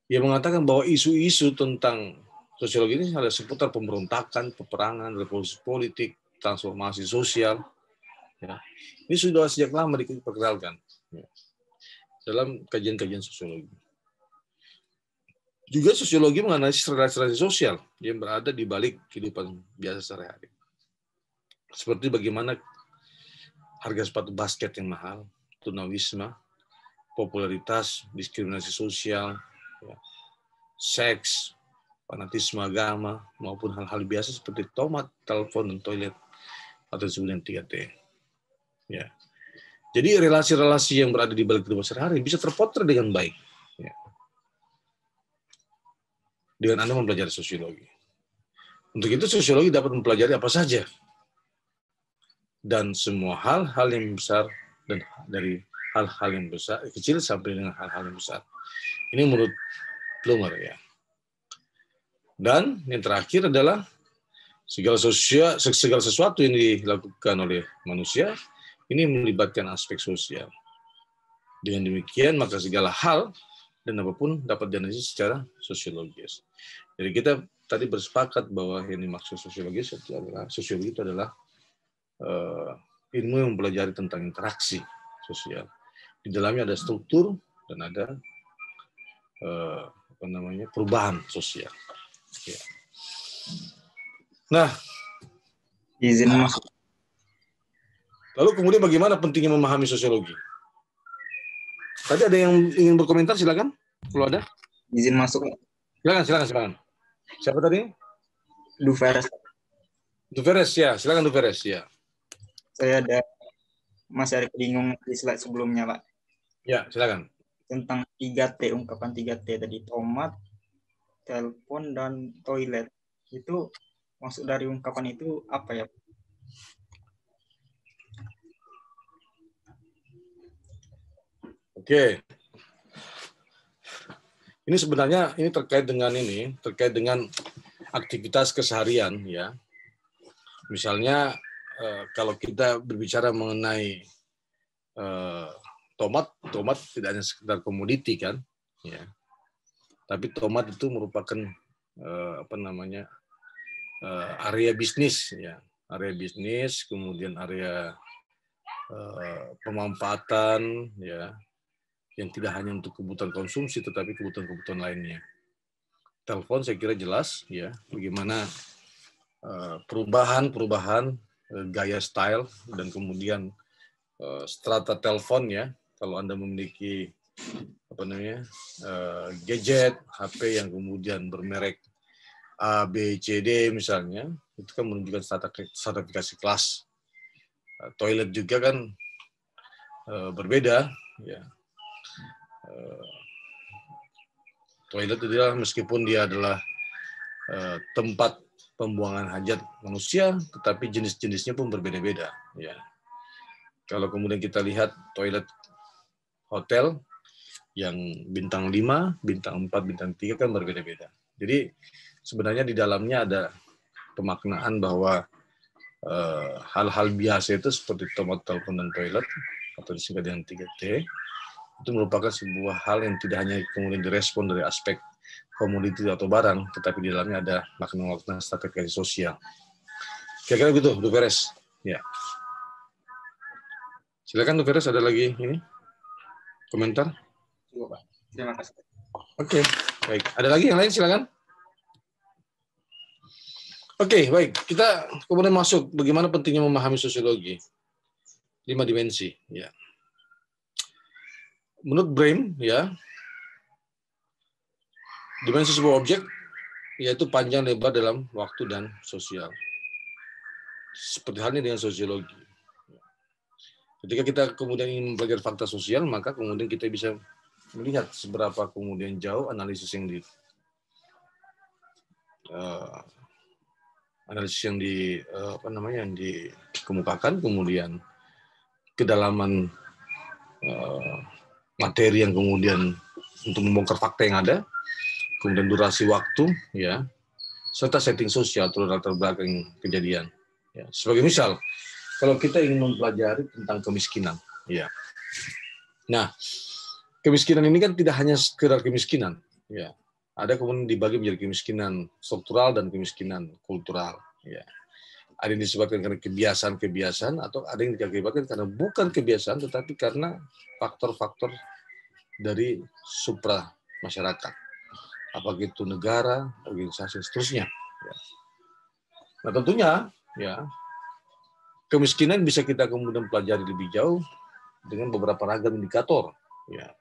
Ia mengatakan bahwa isu-isu tentang sosiologi ini adalah seputar pemberontakan, peperangan, revolusi politik, transformasi sosial. Ya. Ini sudah sejak lama diperkenalkan, ya, dalam kajian-kajian sosiologi. Juga sosiologi menganalisis relasi-relasi sosial yang berada di balik kehidupan biasa sehari-hari. Seperti bagaimana harga sepatu basket yang mahal, tunawisma, popularitas, diskriminasi sosial, ya, seks, fanatisme agama, maupun hal-hal biasa seperti tomat, telepon, dan toilet, atau disebutnya 3T. Ya. Jadi relasi-relasi yang berada di balik kehidupan sehari-hari bisa terpotret dengan baik, ya, dengan Anda mempelajari sosiologi. Untuk itu sosiologi dapat mempelajari apa saja, dan semua hal-hal yang besar, dan dari hal-hal yang besar, kecil sampai dengan hal-hal yang besar. Ini menurut Plumer, ya. Dan yang terakhir adalah segala sesuatu yang dilakukan oleh manusia ini melibatkan aspek sosial. Dengan demikian maka segala hal dan apapun dapat dianalisis secara sosiologis. Jadi kita tadi bersepakat bahwa yang dimaksud sosiologis itu adalah ilmu yang mempelajari tentang interaksi sosial. Di dalamnya ada struktur dan ada perubahan sosial. Ya. Nah, izin masuk. Lalu kemudian bagaimana pentingnya memahami sosiologi? Tadi ada yang ingin berkomentar, silakan. Kalau ada. Izin masuk. Silakan. Siapa tadi? Duveres. Duveres, ya. Silakan Duveres, ya. Saya masih ada bingung di slide sebelumnya, Pak. Ya, silakan. Tentang 3T, ungkapan 3T tadi, tomat, telepon, dan toilet. Itu maksud dari ungkapan itu apa ya? Oke. Ini sebenarnya terkait dengan aktivitas keseharian, ya. Misalnya kalau kita berbicara mengenai tomat tidak hanya sekedar komoditi kan, ya. Tapi tomat itu merupakan area bisnis, ya, area bisnis, kemudian area pemanfaatan, ya, yang tidak hanya untuk kebutuhan konsumsi, tetapi kebutuhan-kebutuhan lainnya. Telepon saya kira jelas, ya, bagaimana perubahan gaya style dan kemudian strata telepon, ya. Kalau Anda memiliki gadget, HP yang kemudian bermerek A, B, C, D misalnya, itu kan menunjukkan stratifikasi kelas. Toilet juga kan berbeda, ya. Toilet adalah meskipun dia adalah tempat pembuangan hajat manusia, tetapi jenis-jenisnya pun berbeda-beda, ya. Kalau kemudian kita lihat toilet hotel yang bintang 5, bintang 4, bintang 3 kan berbeda-beda. Jadi sebenarnya di dalamnya ada pemaknaan bahwa hal-hal biasa itu seperti tomat, telepon, dan toilet, atau disingkat dengan 3T, itu merupakan sebuah hal yang tidak hanya kemudian direspon dari aspek komoditi atau barang, tetapi di dalamnya ada makna-makna stratifikasi sosial. Kira-kira begitu, Bu Peres. Ya. Silakan, Bu Peres, ada lagi ini komentar? Terima kasih. Oke, baik. Ada lagi yang lain, silakan. Oke, baik. Kita kemudian masuk bagaimana pentingnya memahami sosiologi. 5 dimensi, ya. Menurut Brehm, ya, dimensi sebuah objek yaitu panjang lebar dalam waktu dan sosial. Seperti halnya dengan sosiologi. Ketika kita kemudian ingin mempelajari fakta sosial, maka kemudian kita bisa melihat seberapa kemudian jauh analisis yang dikemukakan, kemudian kedalaman materi yang kemudian untuk membongkar fakta yang ada, kemudian durasi waktu, ya, serta setting sosial atau latar belakang kejadian. Ya, sebagai misal, kalau kita ingin mempelajari tentang kemiskinan, ya. Nah, kemiskinan ini kan tidak hanya sekedar kemiskinan, ya. Ada kemudian dibagi menjadi kemiskinan struktural dan kemiskinan kultural, ya. Ada yang disebabkan karena kebiasaan-kebiasaan, atau ada yang diakibatkan karena bukan kebiasaan, tetapi karena faktor-faktor dari supra masyarakat, apakah itu negara, organisasi, seterusnya. Ya. Nah, tentunya, ya, kemiskinan bisa kita kemudian pelajari lebih jauh dengan beberapa ragam indikator. Ya.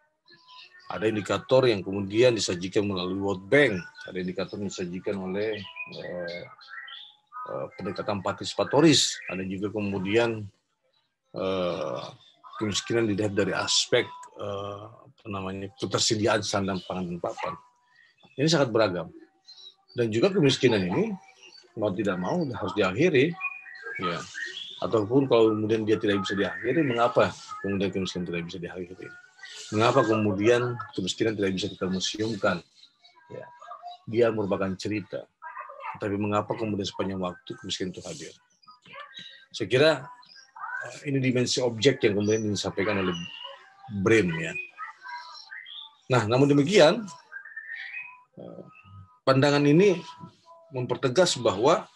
Ada indikator yang kemudian disajikan melalui World Bank, ada indikator yang disajikan oleh pendekatan partisipatoris, ada juga kemudian kemiskinan dilihat dari aspek ketersediaan sandang pangan dan papan. Ini sangat beragam. Dan juga kemiskinan ini mau tidak mau harus diakhiri, ya. Ataupun kalau kemudian dia tidak bisa diakhiri, mengapa kemudian kemiskinan tidak bisa diakhiri? Mengapa kemudian kemiskinan tidak bisa kita museumkan? Ya. Dia merupakan cerita. Tapi mengapa kemudian sepanjang waktu kemiskinan itu hadir? Saya kira ini dimensi objek yang kemudian disampaikan oleh Brehm, ya. Nah, namun demikian, pandangan ini mempertegas bahwa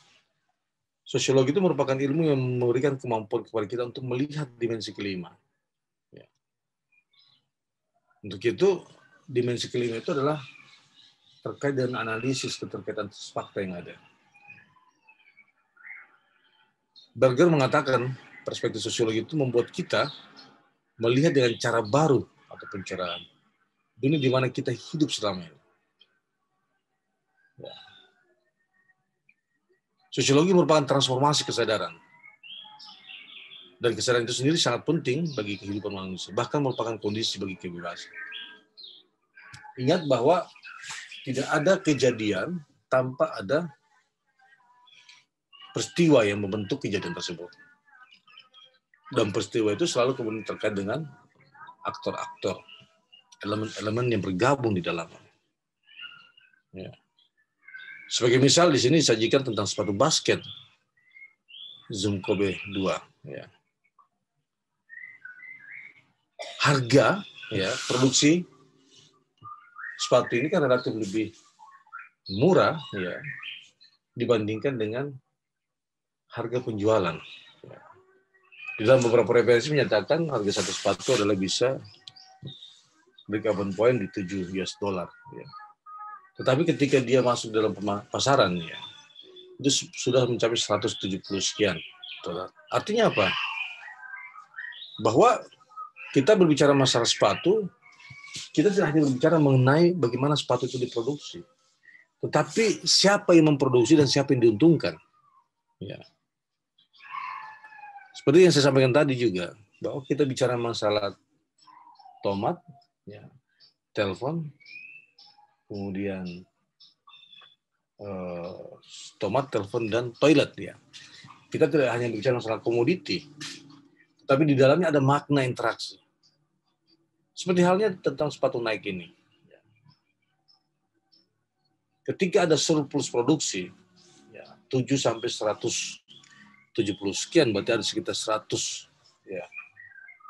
sosiologi itu merupakan ilmu yang memberikan kemampuan kepada kita untuk melihat dimensi kelima. Ya. Untuk itu, dimensi kelima itu adalah terkait dengan analisis keterkaitan fakta yang ada. Berger mengatakan perspektif sosiologi itu membuat kita melihat dengan cara baru atau pencerahan dunia di mana kita hidup selama ini. Ya. Sosiologi merupakan transformasi kesadaran. Dan kesadaran itu sendiri sangat penting bagi kehidupan manusia, bahkan merupakan kondisi bagi kebebasan. Ingat bahwa tidak ada kejadian tanpa ada peristiwa yang membentuk kejadian tersebut. Dan peristiwa itu selalu kemudian terkait dengan aktor-aktor, elemen-elemen yang bergabung di dalamnya. Ya. Sebagai misal di sini disajikan tentang sepatu basket. Zoom Kobe 2. Ya. Harga ya produksi sepatu ini kan relatif lebih murah ya dibandingkan dengan harga penjualan. Ya. Di dalam beberapa referensi menyatakan harga satu sepatu adalah bisa break-even point di $7. Ya. Tetapi ketika dia masuk dalam pasaran ya, itu sudah mencapai 170 sekian $. Artinya apa? Bahwa kita berbicara masalah sepatu, kita tidak hanya berbicara mengenai bagaimana sepatu itu diproduksi, tetapi siapa yang memproduksi dan siapa yang diuntungkan. Ya. Seperti yang saya sampaikan tadi juga, bahwa kita bicara masalah tomat, ya, telepon, kemudian tomat, telepon, dan toilet. Ya. Kita tidak hanya bicara masalah komoditi, tapi di dalamnya ada makna interaksi. Seperti halnya tentang sepatu Nike ini. Ketika ada surplus produksi, ya, 7 sampai 170 sekian, berarti ada sekitar 100, ya,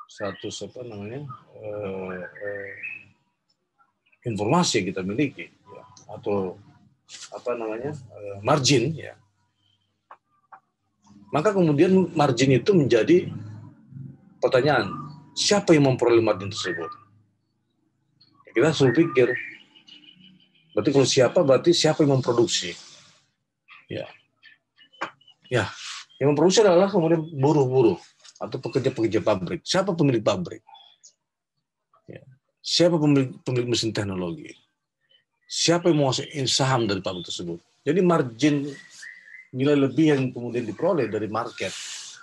100 apa namanya informasi yang kita miliki, ya, atau apa namanya margin, ya. Maka kemudian margin itu menjadi pertanyaan, siapa yang memperoleh margin tersebut? Kita selalu pikir, berarti kalau siapa, berarti siapa yang memproduksi? Ya, ya, yang memproduksi adalah kemudian buruh-buruh atau pekerja-pekerja pabrik. Siapa pemilik pabrik? Ya. Siapa pemilik mesin teknologi? Siapa yang menguasai saham dari pabrik tersebut? Jadi margin nilai lebih yang kemudian diperoleh dari market,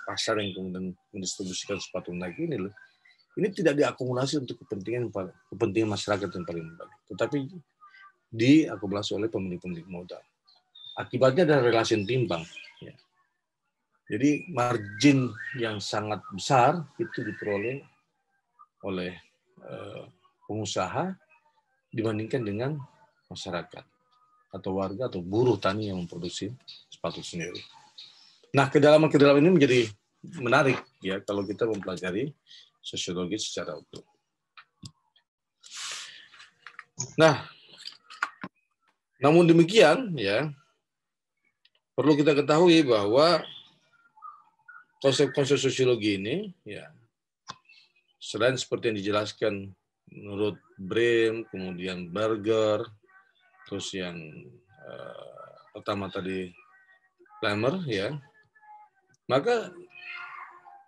pasar yang kemudian mendistribusikan sepatu Nike ini tidak diakumulasi untuk kepentingan masyarakat yang paling baik, tetapi diakumulasi oleh pemilik modal. Akibatnya ada relasi yang timbang. Ya. Jadi margin yang sangat besar itu diperoleh oleh pengusaha dibandingkan dengan masyarakat atau warga atau buruh tani yang memproduksi sepatu sendiri. Nah, kedalaman ini menjadi menarik ya kalau kita mempelajari sosiologi secara utuh. Nah, namun demikian ya perlu kita ketahui bahwa konsep-konsep sosiologi ini ya selain seperti yang dijelaskan menurut Brehm, kemudian Berger, terus yang pertama tadi Lemmer ya, maka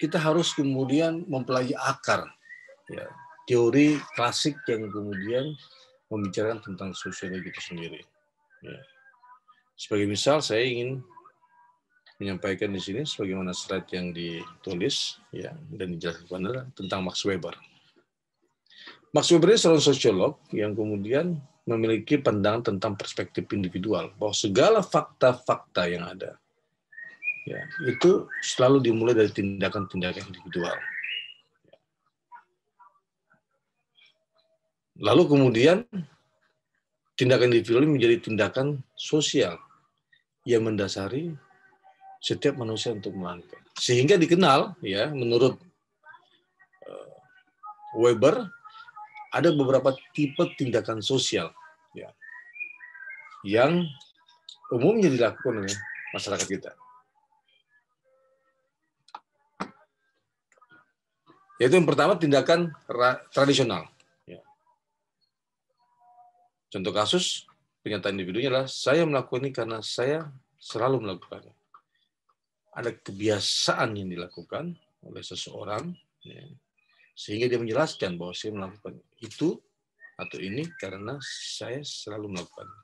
kita harus kemudian mempelajari akar ya, teori klasik yang kemudian membicarakan tentang sosiologi itu sendiri. Ya. Sebagai misal, saya ingin menyampaikan di sini sebagaimana slide yang ditulis ya dan dijelaskan adalah tentang Max Weber. Max Weber ini seorang sosiolog yang kemudian memiliki pandangan tentang perspektif individual, bahwa segala fakta-fakta yang ada ya, itu selalu dimulai dari tindakan-tindakan individual. Lalu kemudian tindakan individual menjadi tindakan sosial yang mendasari setiap manusia untuk melakukan. Sehingga dikenal, ya, menurut Weber, ada beberapa tipe tindakan sosial ya, yang umumnya dilakukan oleh masyarakat kita. Yaitu yang pertama tindakan tradisional. Ya. Contoh kasus pernyataan individunya adalah saya melakukan ini karena saya selalu melakukannya. Ada kebiasaan yang dilakukan oleh seseorang, ya, sehingga dia menjelaskan bahwa saya melakukan itu atau ini karena saya selalu melakukannya.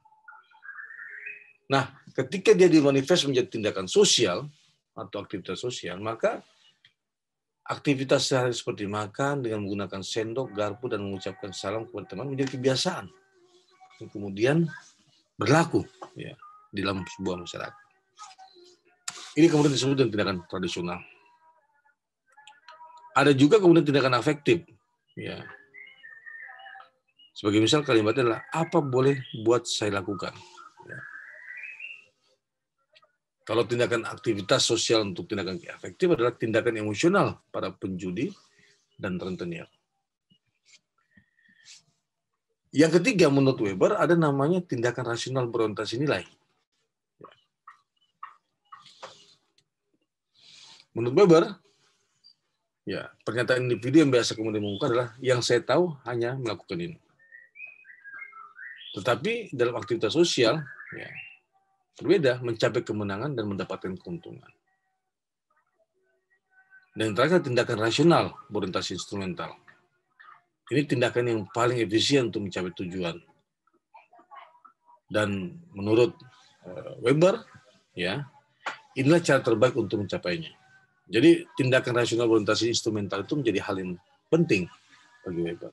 Nah, ketika dia dimanifest menjadi tindakan sosial atau aktivitas sosial, maka aktivitas sehari seperti makan dengan menggunakan sendok, garpu, dan mengucapkan salam kepada teman menjadi kebiasaan yang kemudian berlaku ya, di dalam sebuah masyarakat. Ini kemudian disebut dengan tindakan tradisional. Ada juga kemudian tindakan afektif. Ya. Sebagai misal kalimatnya adalah, apa boleh buat saya lakukan? Ya. Kalau tindakan aktivitas sosial untuk tindakan efektif adalah tindakan emosional para penjudi dan rentenir. Yang ketiga, menurut Weber, ada namanya tindakan rasional berorientasi nilai. Menurut Weber, ya, pernyataan individu yang biasa kemudian mengungkap adalah yang saya tahu hanya melakukan ini. Tetapi dalam aktivitas sosial, ya, berbeda mencapai kemenangan dan mendapatkan keuntungan. Dan yang terakhir, tindakan rasional berorientasi instrumental. Ini tindakan yang paling efisien untuk mencapai tujuan. Dan menurut Weber, ya, inilah cara terbaik untuk mencapainya. Jadi tindakan rasional berorientasi instrumental itu menjadi hal yang penting bagi Weber.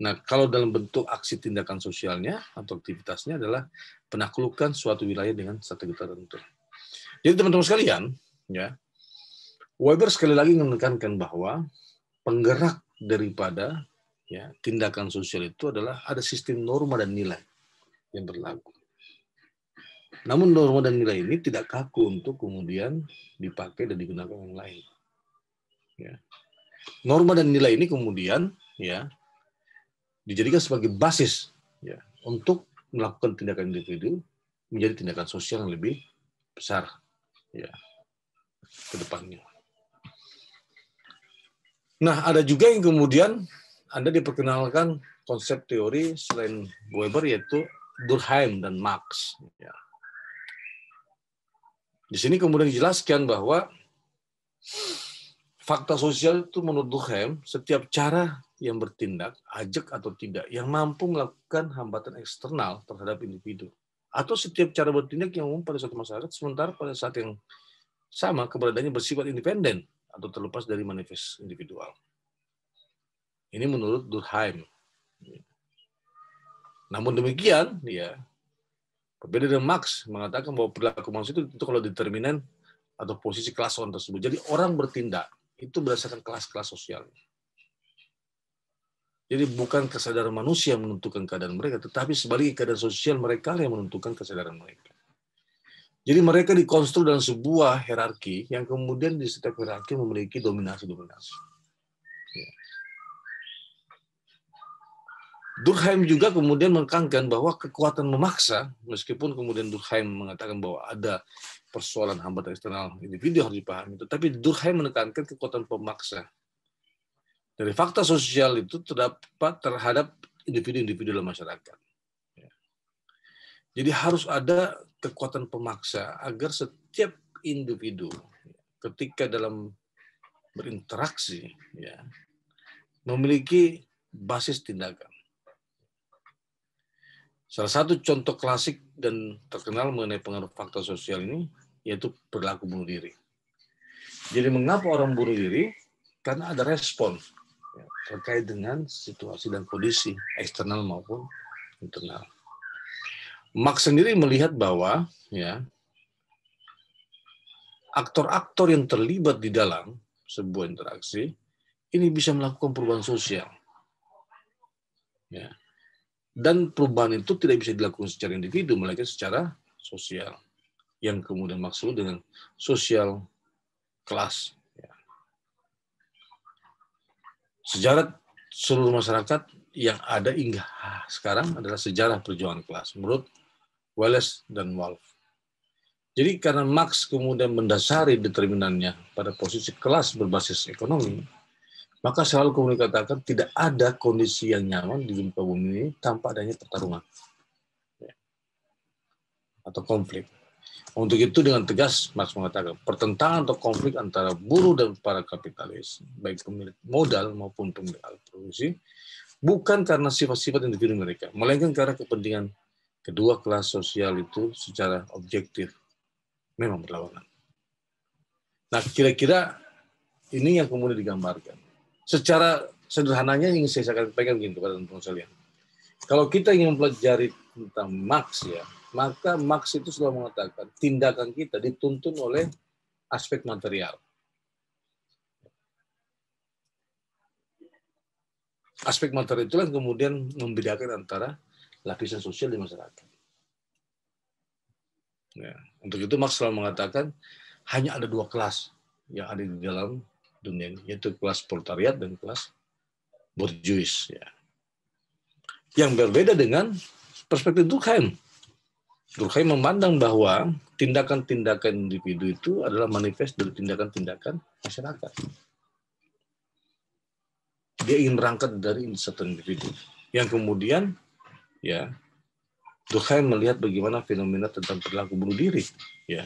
Nah, kalau dalam bentuk aksi tindakan sosialnya atau aktivitasnya adalah penaklukan suatu wilayah dengan strategi tertentu. Jadi teman-teman sekalian, ya, Weber sekali lagi menekankan bahwa penggerak daripada, ya, tindakan sosial itu adalah ada sistem norma dan nilai yang berlaku. Namun norma dan nilai ini tidak kaku untuk kemudian dipakai dan digunakan yang lain. Ya. Norma dan nilai ini kemudian, ya, dijadikan sebagai basis, ya, untuk melakukan tindakan individu menjadi tindakan sosial yang lebih besar, ya, ke depannya. Nah, ada juga yang kemudian Anda diperkenalkan konsep teori selain Weber, yaitu Durkheim dan Marx. Ya. Di sini kemudian dijelaskan bahwa fakta sosial itu menurut Durkheim, setiap cara yang bertindak, ajak atau tidak, yang mampu melakukan hambatan eksternal terhadap individu. Atau setiap cara bertindak yang umum pada suatu masyarakat, sementara pada saat yang sama keberadaannya bersifat independen atau terlepas dari manifest individual. Ini menurut Durkheim. Namun demikian, ya, berbeda dengan Marx mengatakan bahwa perilaku manusia itu kalau determinan atau posisi kelas orang tersebut. Jadi orang bertindak itu berdasarkan kelas-kelas sosial. Jadi bukan kesadaran manusia yang menentukan keadaan mereka, tetapi sebaliknya keadaan sosial mereka yang menentukan kesadaran mereka. Jadi mereka dikonstruk dalam sebuah hierarki yang kemudian di setiap hierarki memiliki dominasi-dominasi. Ya. Durkheim juga kemudian menekankan bahwa kekuatan memaksa, meskipun kemudian Durkheim mengatakan bahwa ada persoalan hambatan eksternal individu harus dipahami, tetapi Durkheim menekankan kekuatan pemaksa. Dari fakta sosial itu terdapat terhadap individu-individu dalam masyarakat. Jadi harus ada kekuatan pemaksa agar setiap individu ketika dalam berinteraksi, ya, memiliki basis tindakan. Salah satu contoh klasik dan terkenal mengenai pengaruh fakta sosial ini yaitu perilaku bunuh diri. Jadi mengapa orang bunuh diri? Karena ada respon terkait dengan situasi dan kondisi eksternal maupun internal. Marx sendiri melihat bahwa, ya, aktor-aktor yang terlibat di dalam sebuah interaksi ini bisa melakukan perubahan sosial, ya. Dan perubahan itu tidak bisa dilakukan secara individu, melainkan secara sosial, yang kemudian maksud dengan sosial kelas. Sejarah seluruh masyarakat yang ada hingga sekarang adalah sejarah perjuangan kelas, menurut Wallace dan Wolff. Jadi karena Marx kemudian mendasari determinannya pada posisi kelas berbasis ekonomi, maka selalu kemudian dikatakan tidak ada kondisi yang nyaman di muka bumi ini tanpa adanya pertarungan atau konflik. Untuk itu dengan tegas Marx mengatakan pertentangan atau konflik antara buruh dan para kapitalis, baik pemilik modal maupun pemilik alat produksi, bukan karena sifat-sifat individu mereka, melainkan karena kepentingan kedua kelas sosial itu secara objektif memang berlawanan. Nah, kira-kira ini yang kemudian digambarkan. Secara sederhananya ingin saya sampaikan begini kepada teman-teman sekalian. Kalau kita ingin mempelajari tentang Marx, ya, maka Marx itu selalu mengatakan tindakan kita dituntun oleh aspek material. Aspek material itulah kemudian membedakan antara lapisan sosial di masyarakat. Ya, untuk itu Marx selalu mengatakan hanya ada dua kelas yang ada di dalam dunia ini, yaitu kelas proletariat dan kelas bourgeois. Ya. Yang berbeda dengan perspektif Durkheim. Durkheim memandang bahwa tindakan-tindakan individu itu adalah manifest dari tindakan-tindakan masyarakat. Dia ingin berangkat dari satu individu. Yang kemudian, ya, Durkheim melihat bagaimana fenomena tentang perilaku bunuh diri, ya,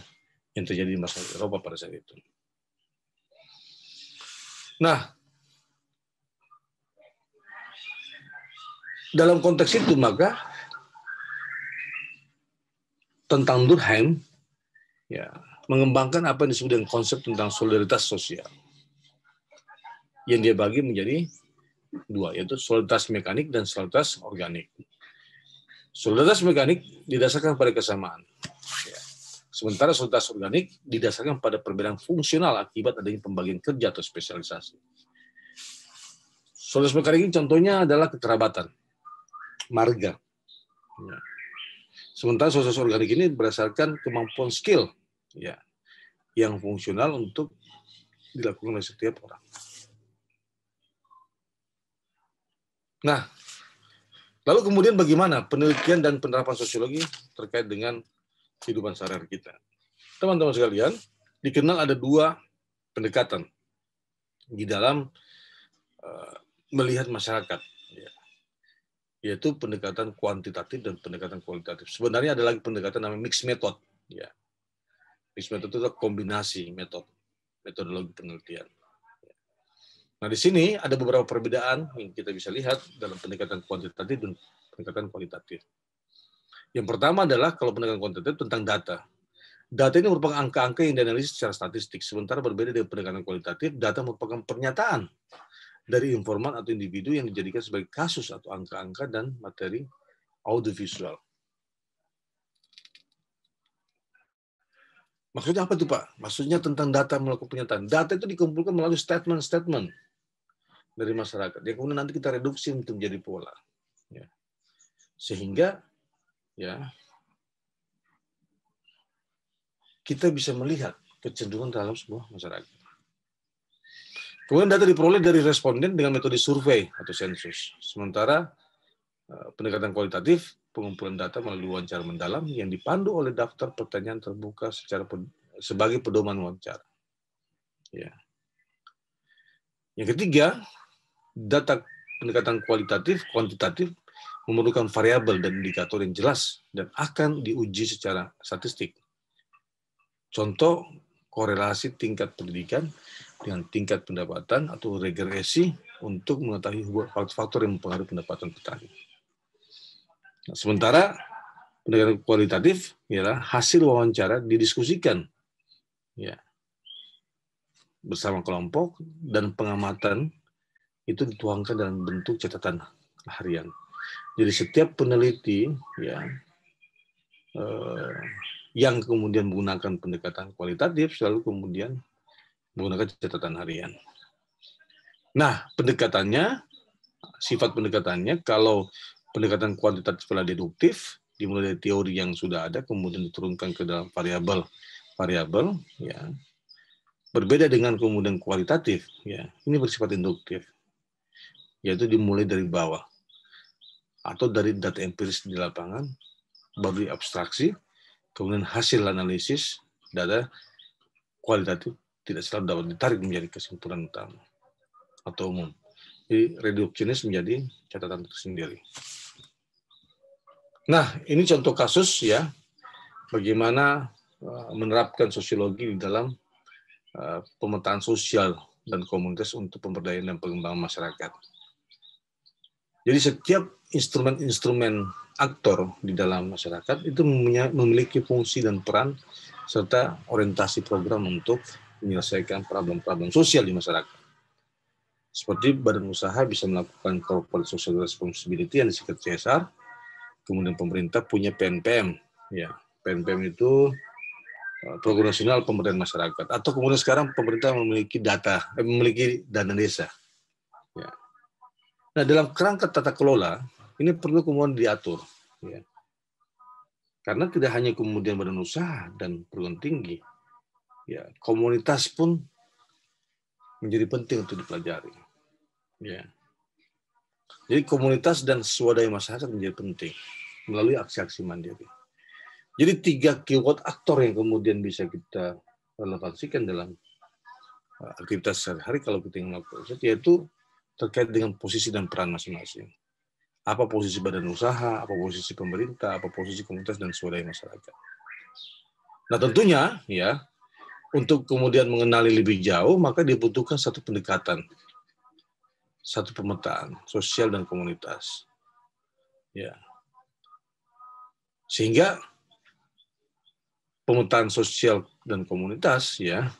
yang terjadi di masyarakat Eropa pada saat itu. Nah, dalam konteks itu maka tentang Durkheim, ya, mengembangkan apa yang disebut dengan konsep tentang solidaritas sosial, yang dia bagi menjadi dua, yaitu solidaritas mekanik dan solidaritas organik. Solidaritas mekanik didasarkan pada kesamaan. Ya. Sementara solidaritas organik didasarkan pada perbedaan fungsional akibat adanya pembagian kerja atau spesialisasi. Solidaritas mekanik ini contohnya adalah kekerabatan, marga. Ya. Sementara solidaritas organik ini berdasarkan kemampuan skill, ya, yang fungsional untuk dilakukan oleh setiap orang. Nah, lalu kemudian bagaimana penelitian dan penerapan sosiologi terkait dengan kehidupan sehari-hari kita? Teman-teman sekalian, dikenal ada dua pendekatan di dalam melihat masyarakat, ya, yaitu pendekatan kuantitatif dan pendekatan kualitatif. Sebenarnya ada lagi pendekatan namanya mixed method. Ya. Mixed method itu adalah kombinasi metodologi penelitian. Nah, di sini ada beberapa perbedaan yang kita bisa lihat dalam pendekatan kuantitatif dan pendekatan kualitatif. Yang pertama adalah kalau pendekatan kuantitatif tentang data. Data ini merupakan angka-angka yang dianalisis secara statistik, sementara berbeda dengan pendekatan kualitatif, data merupakan pernyataan dari informan atau individu yang dijadikan sebagai kasus atau angka-angka dan materi audiovisual. Maksudnya apa tuh Pak? Maksudnya tentang data melakukan pernyataan. Data itu dikumpulkan melalui statement-statement dari masyarakat, yang kemudian nanti kita reduksi untuk menjadi pola, ya. Sehingga, ya, kita bisa melihat kecenderungan dalam sebuah masyarakat. Kemudian data diperoleh dari responden dengan metode survei atau sensus. Sementara pendekatan kualitatif, pengumpulan data melalui wawancara mendalam yang dipandu oleh daftar pertanyaan terbuka sebagai pedoman wawancara. Ya. Yang ketiga, data pendekatan kuantitatif memerlukan variabel dan indikator yang jelas dan akan diuji secara statistik. Contoh, korelasi tingkat pendidikan dengan tingkat pendapatan atau regresi untuk mengetahui faktor-faktor yang mempengaruhi pendapatan petani. Nah, sementara pendekatan kualitatif ialah hasil wawancara didiskusikan, ya, bersama kelompok dan pengamatan itu dituangkan dalam bentuk catatan harian. Jadi setiap peneliti, ya, yang kemudian menggunakan pendekatan kualitatif selalu kemudian menggunakan catatan harian. Nah, pendekatannya, sifat pendekatannya, kalau pendekatan kuantitatif adalah deduktif, dimulai dari teori yang sudah ada, kemudian diturunkan ke dalam variabel, ya, berbeda dengan kemudian kualitatif, ya, ini bersifat induktif, yaitu dimulai dari bawah atau dari data empiris di lapangan, baru diabstraksi, kemudian hasil analisis data kualitatif tidak selalu dapat ditarik menjadi kesimpulan utama atau umum. Jadi reduksionis menjadi catatan tersendiri. Nah, ini contoh kasus, ya, bagaimana menerapkan sosiologi di dalam pemetaan sosial dan komunitas untuk pemberdayaan dan pengembangan masyarakat. Jadi setiap instrumen-instrumen aktor di dalam masyarakat itu memiliki fungsi dan peran serta orientasi program untuk menyelesaikan problem-problem sosial di masyarakat. Seperti badan usaha bisa melakukan corporate social responsibility yang disingkat CSR, kemudian pemerintah punya PNPM, ya, PNPM itu Program Nasional Pemberdayaan Masyarakat, atau kemudian sekarang pemerintah memiliki dana desa. Ya. Nah, dalam kerangka tata kelola ini perlu kemudian diatur, ya. Karena tidak hanya kemudian badan usaha dan perguruan tinggi, ya komunitas pun menjadi penting untuk dipelajari. Ya. Jadi komunitas dan swadaya masyarakat menjadi penting melalui aksi-aksi mandiri. Jadi 3 keyword aktor yang kemudian bisa kita relevansikan dalam aktivitas sehari-hari kalau kita ingin melakukan riset, yaitu terkait dengan posisi dan peran masing-masing. Apa posisi badan usaha, apa posisi pemerintah, apa posisi komunitas dan swadaya masyarakat. Nah tentunya ya untuk kemudian mengenali lebih jauh maka dibutuhkan satu pendekatan, satu pemetaan sosial dan komunitas. Ya. Sehingga pemetaan sosial dan komunitas ya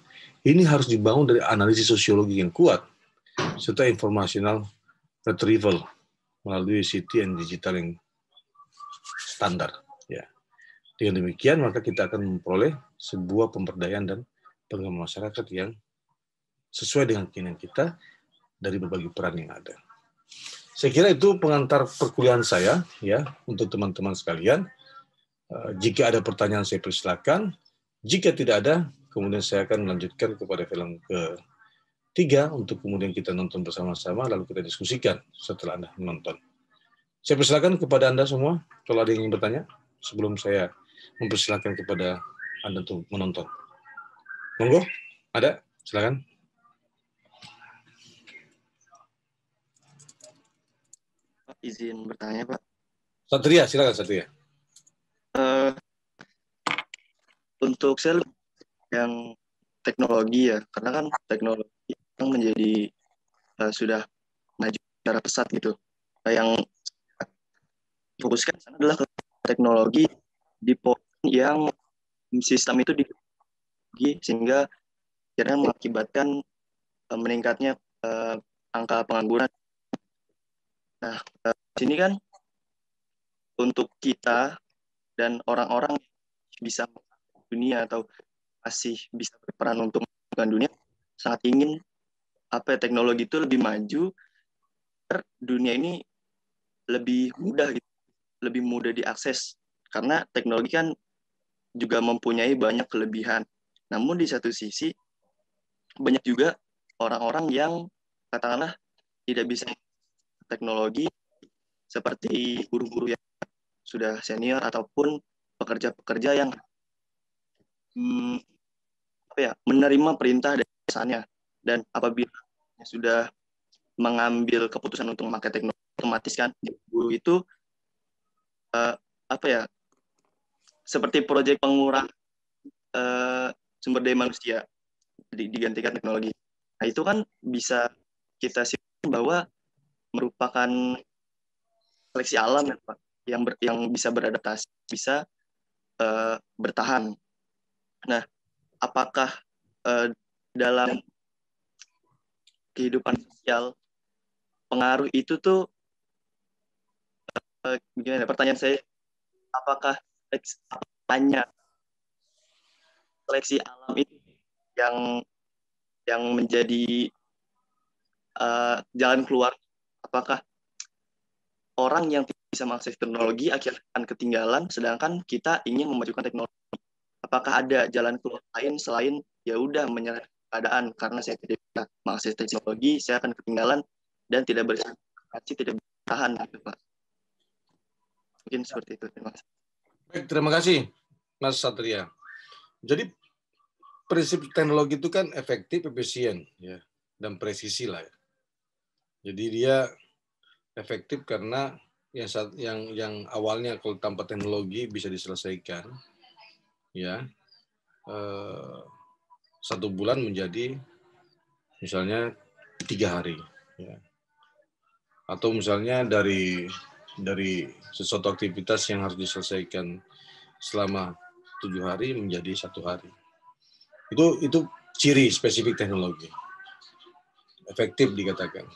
ini harus dibangun dari analisis sosiologi yang kuat serta informational retrieval melalui CT and digital yang standar. Ya. Dengan demikian maka kita akan memperoleh sebuah pemberdayaan dan pengembangan masyarakat yang sesuai dengan keinginan kita dari berbagai peran yang ada. Saya kira itu pengantar perkuliahan saya ya untuk teman-teman sekalian. Jika ada pertanyaan saya persilakan. Jika tidak ada, kemudian saya akan melanjutkan kepada film ketiga untuk kemudian kita nonton bersama-sama lalu kita diskusikan setelah Anda menonton. Saya persilakan kepada Anda semua kalau ada yang ingin bertanya sebelum saya mempersilakan kepada Anda untuk menonton. Monggo, ada? Silakan. Izin bertanya, Pak. Satria, silakan Satria. Untuk saya yang teknologi ya, karena kan teknologi yang menjadi sudah maju secara pesat gitu. Yang fokuskan adalah ke teknologi di poin yang sistem itu sehingga akhirnya mengakibatkan meningkatnya angka pengangguran. Nah, sini kan untuk kita dan orang-orang bisa dunia atau masih bisa berperan untuk mengubah dunia sangat ingin teknologi itu lebih maju agar dunia ini lebih mudah gitu, lebih mudah diakses karena teknologi kan juga mempunyai banyak kelebihan. Namun di satu sisi banyak juga orang-orang yang katakanlah tidak bisa teknologi seperti guru-guru yang sudah senior ataupun pekerja-pekerja yang menerima perintah dari atasannya dan apabila sudah mengambil keputusan untuk memakai teknologi otomatis kan guru itu seperti proyek pengurangan sumber daya manusia digantikan teknologi. Nah itu kan bisa kita simpulkan bahwa merupakan seleksi alam ya, Pak, yang bisa beradaptasi, bisa bertahan. Nah, apakah dalam kehidupan sosial pengaruh itu tuh gimana? Pertanyaan saya, apakah hanya seleksi alam itu yang menjadi jalan keluar? Apakah orang yang tidak bisa mengakses teknologi akhirnya akan ketinggalan, sedangkan kita ingin memajukan teknologi? Apakah ada jalan keluar lain selain ya udah menyerahkan keadaan karena saya tidak bisa mengakses teknologi, saya akan ketinggalan dan tidak beradaptasi, tidak bertahan gitu, Pak. Mungkin seperti itu. Terima kasih. Baik, terima kasih Mas Satria. Jadi prinsip teknologi itu kan efektif, efisien ya dan presisi lah ya. Jadi dia efektif karena yang awalnya kalau tanpa teknologi bisa diselesaikan ya 1 bulan menjadi misalnya 3 hari ya. Atau misalnya dari sesuatu aktivitas yang harus diselesaikan selama 7 hari menjadi 1 hari. Itu ciri spesifik teknologi. Efektif dikatakan.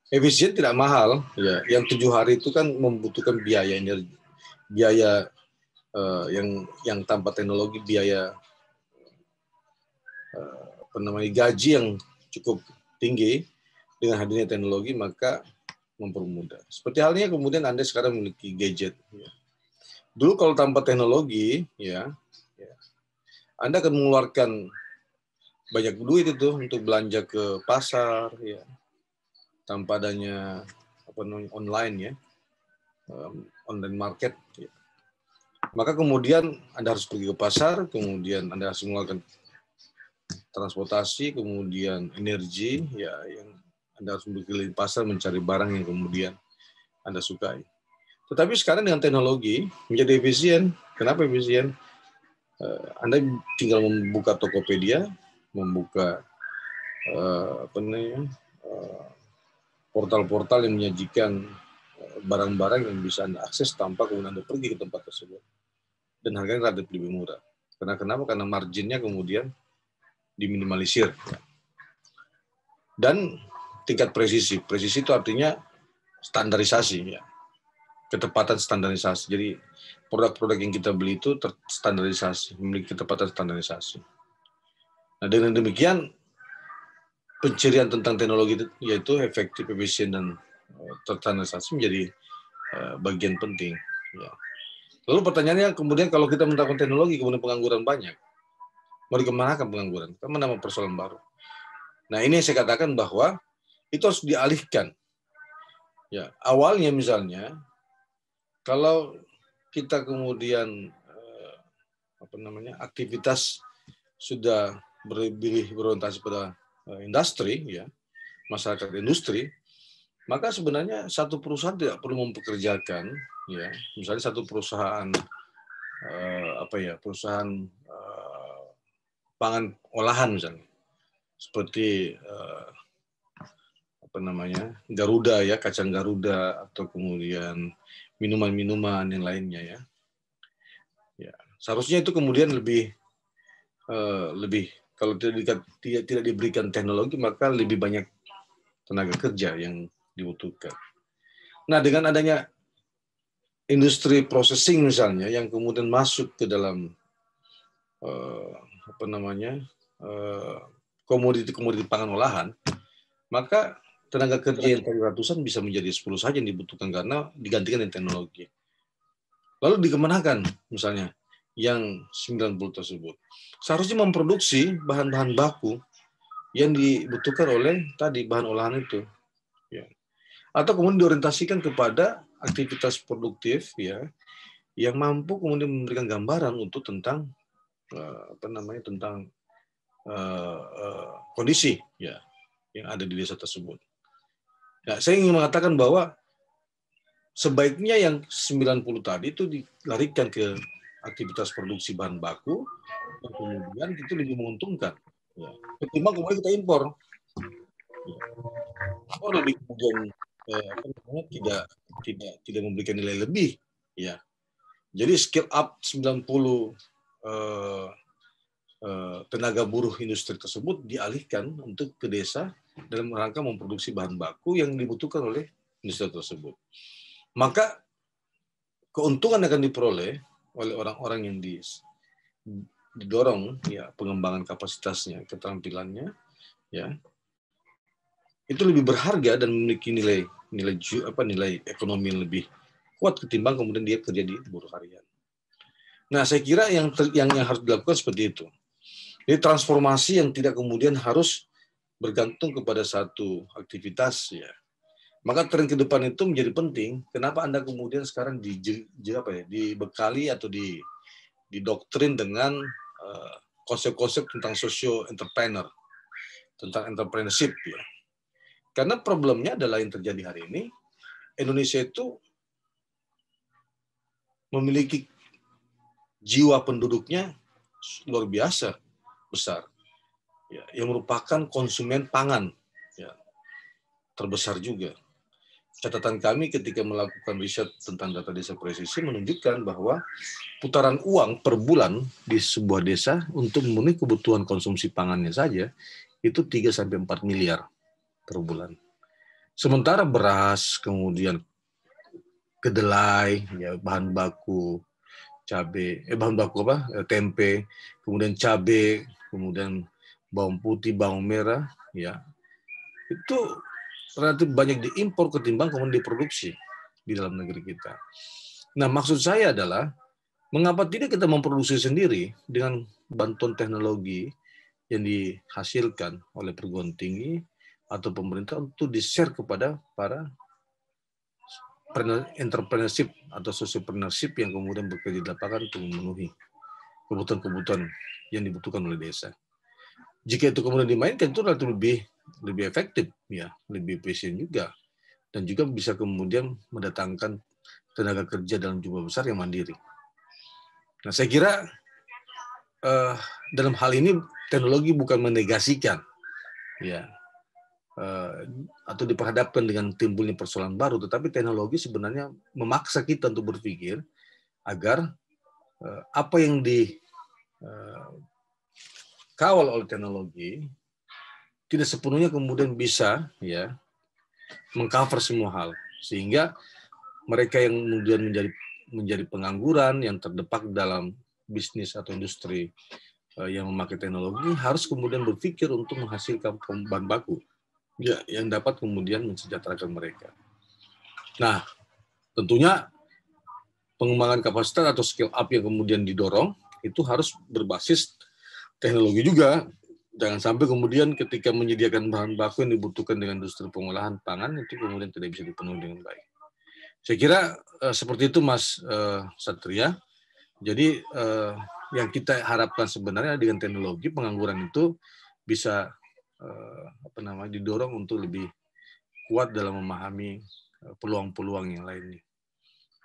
Efisien tidak mahal ya. Yang 7 hari itu kan membutuhkan biaya energi, biaya yang tanpa teknologi, biaya gaji yang cukup tinggi. Dengan hadirnya teknologi maka mempermudah. Seperti halnya kemudian Anda sekarang memiliki gadget. Ya. Dulu kalau tanpa teknologi, ya, Anda akan mengeluarkan banyak duit itu untuk belanja ke pasar, ya, tanpa adanya online, ya, online market. Ya. Maka kemudian Anda harus pergi ke pasar, kemudian Anda harus mengeluarkan transportasi, kemudian energi, ya, yang Anda harus berkeliling pasar mencari barang yang kemudian Anda sukai. Tetapi sekarang dengan teknologi menjadi efisien. Kenapa efisien? Anda tinggal membuka Tokopedia, membuka portal-portal yang menyajikan barang-barang yang bisa Anda akses tanpa kemudian Anda pergi ke tempat tersebut. Dan harganya relatif lebih murah. Kenapa? Karena marginnya kemudian diminimalisir. Dan tingkat presisi. Presisi itu artinya standarisasi, ya. Ketepatan standarisasi. Jadi produk-produk yang kita beli itu terstandarisasi, memiliki ketepatan standarisasi. Nah, dengan demikian pencirian tentang teknologi yaitu efektif, efisien, dan terstandarisasi menjadi bagian penting. Ya. Lalu pertanyaannya kemudian kalau kita menggunakan teknologi kemudian pengangguran banyak, mau dikemanakan pengangguran? Kan menambah persoalan baru. Nah, ini yang saya katakan bahwa itu harus dialihkan. Ya, awalnya misalnya kalau kita kemudian aktivitas sudah berorientasi pada industri, ya, masyarakat industri, maka sebenarnya satu perusahaan tidak perlu mempekerjakan, ya, misalnya satu perusahaan perusahaan pangan olahan misalnya, seperti Garuda, ya, kacang Garuda, atau kemudian minuman-minuman yang lainnya, ya. Ya, seharusnya itu kemudian lebih kalau tidak diberikan teknologi maka lebih banyak tenaga kerja yang dibutuhkan. Nah, dengan adanya industri processing misalnya yang kemudian masuk ke dalam komoditi-komoditi pangan olahan, maka tenaga kerja yang tadi ratusan bisa menjadi 10 saja yang dibutuhkan karena digantikan dengan teknologi. Lalu dikemanakan misalnya yang 90 tersebut? Seharusnya memproduksi bahan-bahan baku yang dibutuhkan oleh tadi bahan olahan itu. Ya. Atau kemudian diorientasikan kepada aktivitas produktif, ya, yang mampu kemudian memberikan gambaran untuk tentang kondisi, ya, yang ada di desa tersebut. Nah, saya ingin mengatakan bahwa sebaiknya yang 90 tadi itu dilarikan ke aktivitas produksi bahan baku, dan kemudian itu lebih menguntungkan, ya, ketimbang kemudian kita impor. Impor lebih kemudian tidak memberikan nilai lebih, ya. Jadi skill up 90 tenaga buruh industri tersebut dialihkan untuk ke desa dalam rangka memproduksi bahan baku yang dibutuhkan oleh industri tersebut. Maka keuntungan akan diperoleh oleh orang-orang yang didorong, ya, pengembangan kapasitasnya, keterampilannya, ya, itu lebih berharga dan memiliki nilai ekonomi yang lebih kuat ketimbang kemudian dia kerja di buruh harian. Nah, saya kira yang harus dilakukan seperti itu. Jadi transformasi yang tidak kemudian harus bergantung kepada satu aktivitas, ya. Maka tren ke depan itu menjadi penting. Kenapa Anda kemudian sekarang dibekali atau didoktrin dengan konsep-konsep tentang socio entrepreneur, tentang entrepreneurship, ya. Karena problemnya adalah yang terjadi hari ini, Indonesia itu memiliki jiwa penduduknya luar biasa besar, ya, yang merupakan konsumen pangan, ya, terbesar juga. Catatan kami ketika melakukan riset tentang data desa presisi menunjukkan bahwa putaran uang per bulan di sebuah desa untuk memenuhi kebutuhan konsumsi pangannya saja itu 3-4 miliar per bulan. Sementara beras, kemudian kedelai, ya, bahan baku tempe, kemudian cabai, kemudian bawang putih, bawang merah, ya, itu relatif banyak diimpor ketimbang kemudian diproduksi di dalam negeri kita. Nah, maksud saya adalah Mengapa tidak kita memproduksi sendiri dengan bantuan teknologi yang dihasilkan oleh perguruan tinggi atau pemerintah untuk di-share kepada para entrepreneurship atau sociopreneurship yang kemudian bekerja di lapangan untuk memenuhi kebutuhan-kebutuhan yang dibutuhkan oleh desa. Jika itu kemudian dimainkan, itu relatif lebih efektif, ya, lebih efisien juga, dan juga bisa kemudian mendatangkan tenaga kerja dalam jumlah besar yang mandiri. Nah, saya kira dalam hal ini teknologi bukan menegasikan, ya, atau diperhadapkan dengan timbulnya persoalan baru, tetapi teknologi sebenarnya memaksa kita untuk berpikir agar apa yang dikawal oleh teknologi tidak sepenuhnya kemudian bisa, ya, mengcover semua hal, sehingga mereka yang kemudian menjadi pengangguran, yang terdepak dalam bisnis atau industri yang memakai teknologi harus kemudian berpikir untuk menghasilkan bahan baku, ya, yang dapat kemudian mensejahterakan mereka. Nah, tentunya pengembangan kapasitas atau skill up yang kemudian didorong itu harus berbasis teknologi juga. Jangan sampai kemudian ketika menyediakan bahan baku yang dibutuhkan dengan industri pengolahan pangan itu kemudian tidak bisa dipenuhi dengan baik. Saya kira seperti itu, Mas Satria. Jadi yang kita harapkan sebenarnya dengan teknologi pengangguran itu bisa didorong untuk lebih kuat dalam memahami peluang-peluang yang lainnya.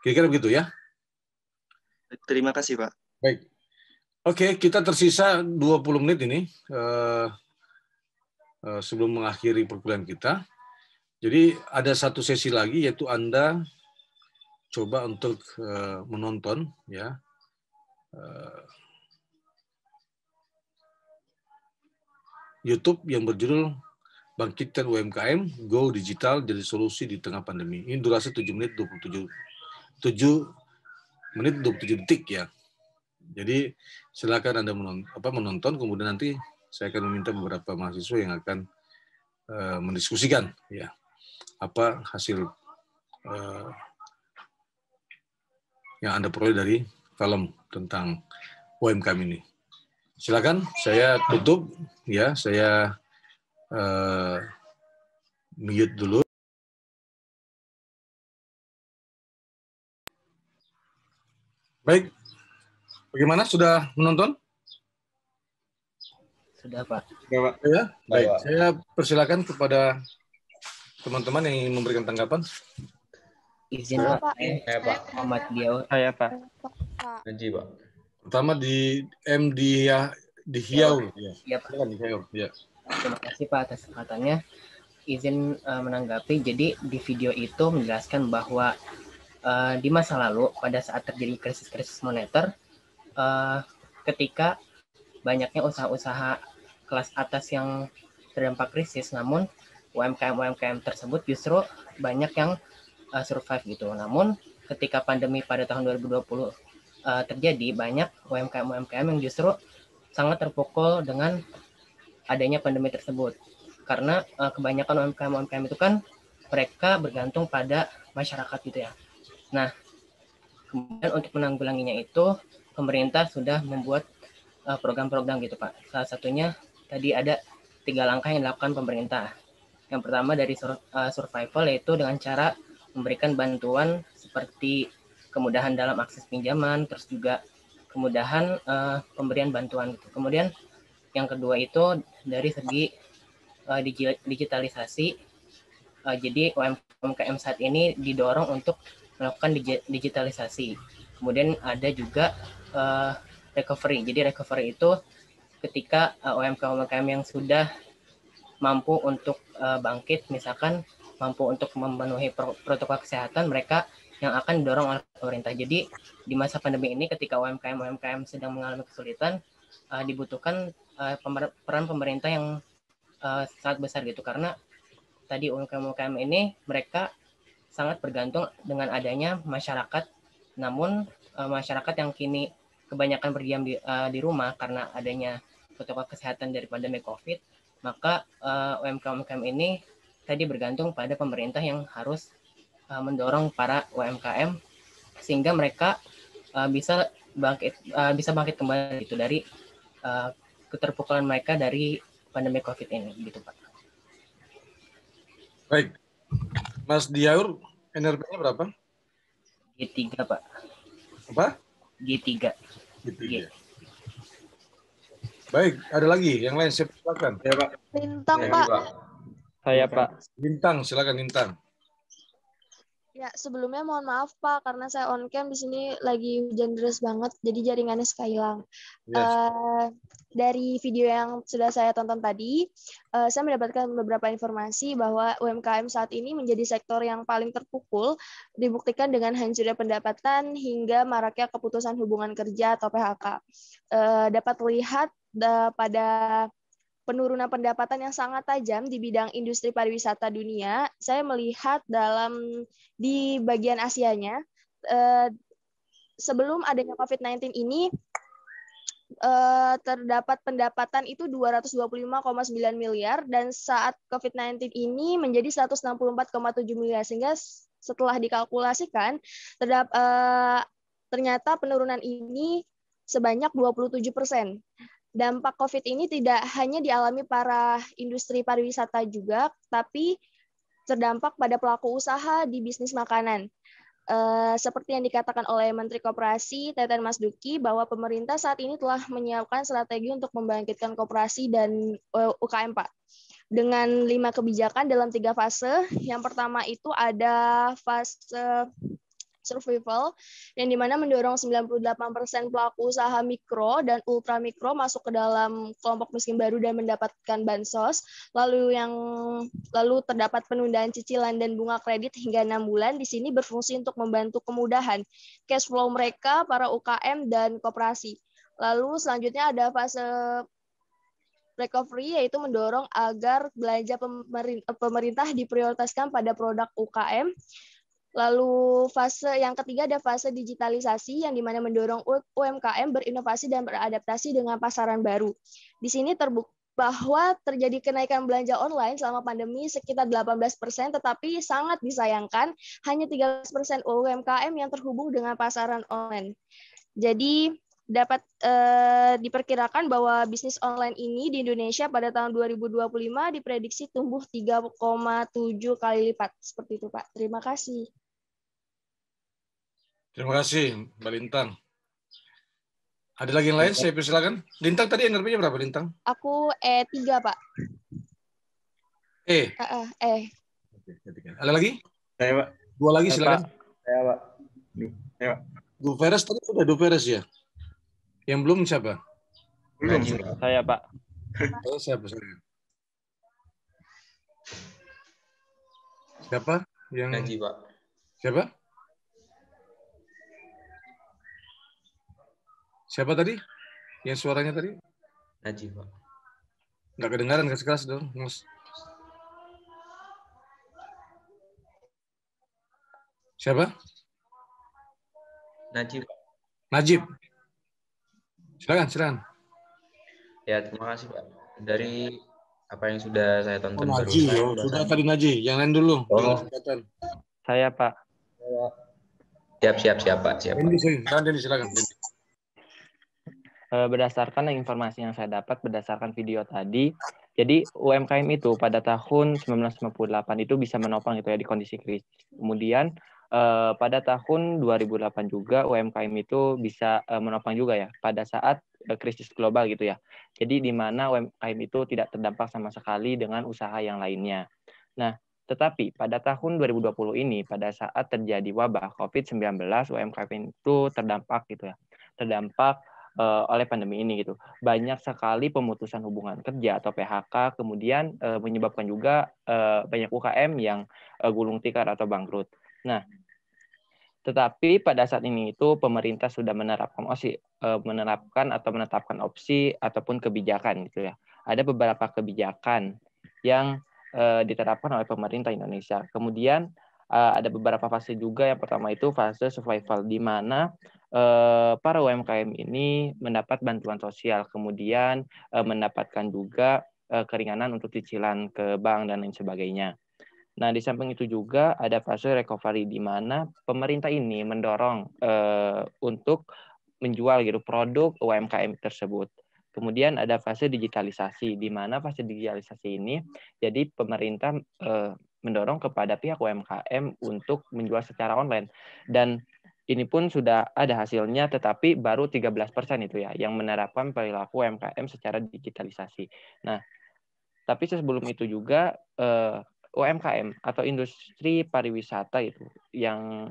Kira-kira begitu ya. Terima kasih, Pak. Baik. Oke, kita tersisa 20 menit ini sebelum mengakhiri perkuliahan kita. Jadi ada satu sesi lagi, yaitu Anda coba untuk menonton, ya, YouTube yang berjudul Bangkitkan UMKM, Go Digital Jadi Solusi di Tengah Pandemi. Ini durasi 7 menit 27 detik, ya. Jadi silakan Anda menonton, kemudian nanti saya akan meminta beberapa mahasiswa yang akan mendiskusikan, ya, apa hasil yang Anda peroleh dari film tentang UMKM ini. Silakan, saya tutup, ya, saya mute dulu. Baik, bagaimana, sudah menonton? Sudah, Pak. Sudah, Pak. Ya, baik. Saya persilakan kepada teman-teman yang ingin memberikan tanggapan. Izin, Pak. Saya Pak Ahmad Diaw. Saya, Pak. Haji, Pak. Pertama di Hiau. Iya, Pak. Silakan, di Hiau. Ya. Terima kasih, Pak, atas kesempatannya. Izin menanggapi. Jadi di video itu menjelaskan bahwa di masa lalu pada saat terjadi krisis moneter, ketika banyaknya usaha-usaha kelas atas yang terdampak krisis, namun UMKM tersebut justru banyak yang survive gitu. Namun ketika pandemi pada tahun 2020 terjadi, banyak UMKM yang justru sangat terpukul dengan adanya pandemi tersebut. Karena kebanyakan UMKM itu kan mereka bergantung pada masyarakat gitu ya. Nah, kemudian untuk menanggulanginya itu pemerintah sudah membuat program-program gitu, Pak. Salah satunya tadi ada 3 langkah yang dilakukan pemerintah. Yang pertama dari survival, yaitu dengan cara memberikan bantuan seperti kemudahan dalam akses pinjaman, terus juga kemudahan pemberian bantuan gitu. Kemudian yang kedua itu dari segi digitalisasi. Jadi UMKM saat ini didorong untuk melakukan digitalisasi. Kemudian ada juga recovery. Jadi recovery itu ketika UMKM yang sudah mampu untuk bangkit, misalkan mampu untuk memenuhi protokol kesehatan, mereka yang akan didorong oleh pemerintah. Jadi di masa pandemi ini ketika UMKM sedang mengalami kesulitan, dibutuhkan peran pemerintah yang sangat besar gitu, karena tadi UMKM ini mereka sangat bergantung dengan adanya masyarakat. Namun masyarakat yang kini kebanyakan berdiam di rumah karena adanya protokol kesehatan dari pandemi COVID, maka UMKM ini tadi bergantung pada pemerintah yang harus mendorong para UMKM sehingga mereka bisa bisa bangkit kembali gitu dari keterpukulan mereka dari pandemi COVID ini gitu Pak. Baik. Mas Diaur, NRP-nya berapa? G3 Pak. Apa? G3. G3. Baik, ada lagi yang lain, silakan. Ya Pak. Lintang Pak. Saya Pak. Lintang, silakan Lintang. Ya, sebelumnya mohon maaf Pak karena saya on cam di sini lagi hujan deras banget, jadi jaringannya suka hilang. Yes. Dari video yang sudah saya tonton tadi, saya mendapatkan beberapa informasi bahwa UMKM saat ini menjadi sektor yang paling terpukul, dibuktikan dengan hancurnya pendapatan hingga maraknya keputusan hubungan kerja atau PHK. Dapat terlihat pada penurunan pendapatan yang sangat tajam di bidang industri pariwisata dunia. Saya melihat di bagian Asianya, sebelum adanya COVID-19 ini, terdapat pendapatan itu 225,9 miliar, dan saat COVID-19 ini menjadi 164,7 miliar, sehingga setelah dikalkulasikan, ternyata penurunan ini sebanyak 27%. Dampak COVID ini tidak hanya dialami para industri pariwisata juga, tapi terdampak pada pelaku usaha di bisnis makanan. Seperti yang dikatakan oleh Menteri Koperasi Teten Mas Duki, bahwa pemerintah saat ini telah menyiapkan strategi untuk membangkitkan koperasi dan UKM, Pak. Dengan 5 kebijakan dalam 3 fase. Yang pertama itu ada fase survival, yang dimana mendorong 98% pelaku usaha mikro dan ultra mikro masuk ke dalam kelompok miskin baru dan mendapatkan bansos. Lalu terdapat penundaan cicilan dan bunga kredit hingga 6 bulan. Di sini berfungsi untuk membantu kemudahan cash flow mereka, para UKM dan koperasi. Lalu selanjutnya ada fase recovery, yaitu mendorong agar belanja pemerintah diprioritaskan pada produk UKM. Lalu fase yang ketiga ada fase digitalisasi, yang dimana mendorong UMKM berinovasi dan beradaptasi dengan pasaran baru. Di sini terbukti bahwa terjadi kenaikan belanja online selama pandemi sekitar 18%, tetapi sangat disayangkan hanya 13% UMKM yang terhubung dengan pasaran online. Jadi dapat diperkirakan bahwa bisnis online ini di Indonesia pada tahun 2025 diprediksi tumbuh 3,7 kali lipat. Seperti itu, Pak. Terima kasih. Terima kasih, Mbak Lintang. Ada lagi yang lain? Saya persilakan. Lintang tadi NRP-nya berapa, Lintang? Aku E3, Pak. E? Ada lagi? Saya, Pak. 2 lagi, silakan. Saya, Pak. Duveres tadi sudah Duveres ya? Yang belum siapa? Belum. Saya, Pak. Siapa? Siapa? Yang Naji, Pak. Siapa? Siapa tadi? Yang suaranya tadi? Naji, Pak. Nggak kedengaran, keras dong, Mas. Siapa? Najib, Pak. Najib. Silakan. Ya, terima kasih, Pak. Dari apa yang sudah saya tonton Naji, sudah tadi Naji. Yang lain dulu. Saya, Pak. Siap, Pak. Siap. Ini silakan. Berdasarkan informasi yang saya dapat berdasarkan video tadi, jadi UMKM itu pada tahun 1998 itu bisa menopang itu ya di kondisi krisis. Kemudian pada tahun 2008 juga UMKM itu bisa menopang juga ya pada saat krisis global gitu ya. Jadi di mana UMKM itu tidak terdampak sama sekali dengan usaha yang lainnya. Nah, tetapi pada tahun 2020 ini pada saat terjadi wabah COVID-19, UMKM itu terdampak gitu ya. Terdampak oleh pandemi ini gitu. Banyak sekali pemutusan hubungan kerja atau PHK, kemudian menyebabkan juga banyak UKM yang gulung tikar atau bangkrut. Nah, tetapi pada saat ini itu pemerintah sudah menetapkan opsi ataupun kebijakan gitu ya. Ada beberapa kebijakan yang diterapkan oleh pemerintah Indonesia. Kemudian ada beberapa fase juga. Yang pertama itu fase survival, di mana para UMKM ini mendapat bantuan sosial, kemudian mendapatkan juga keringanan untuk cicilan ke bank dan lain sebagainya. Nah, di samping itu juga ada fase recovery, di mana pemerintah ini mendorong untuk menjual gitu produk UMKM tersebut. Kemudian ada fase digitalisasi, di mana fase digitalisasi ini jadi pemerintah mendorong kepada pihak UMKM untuk menjual secara online. Dan ini pun sudah ada hasilnya, tetapi baru 13% itu ya yang menerapkan perilaku UMKM secara digitalisasi. Nah, tapi sebelum itu juga UMKM atau industri pariwisata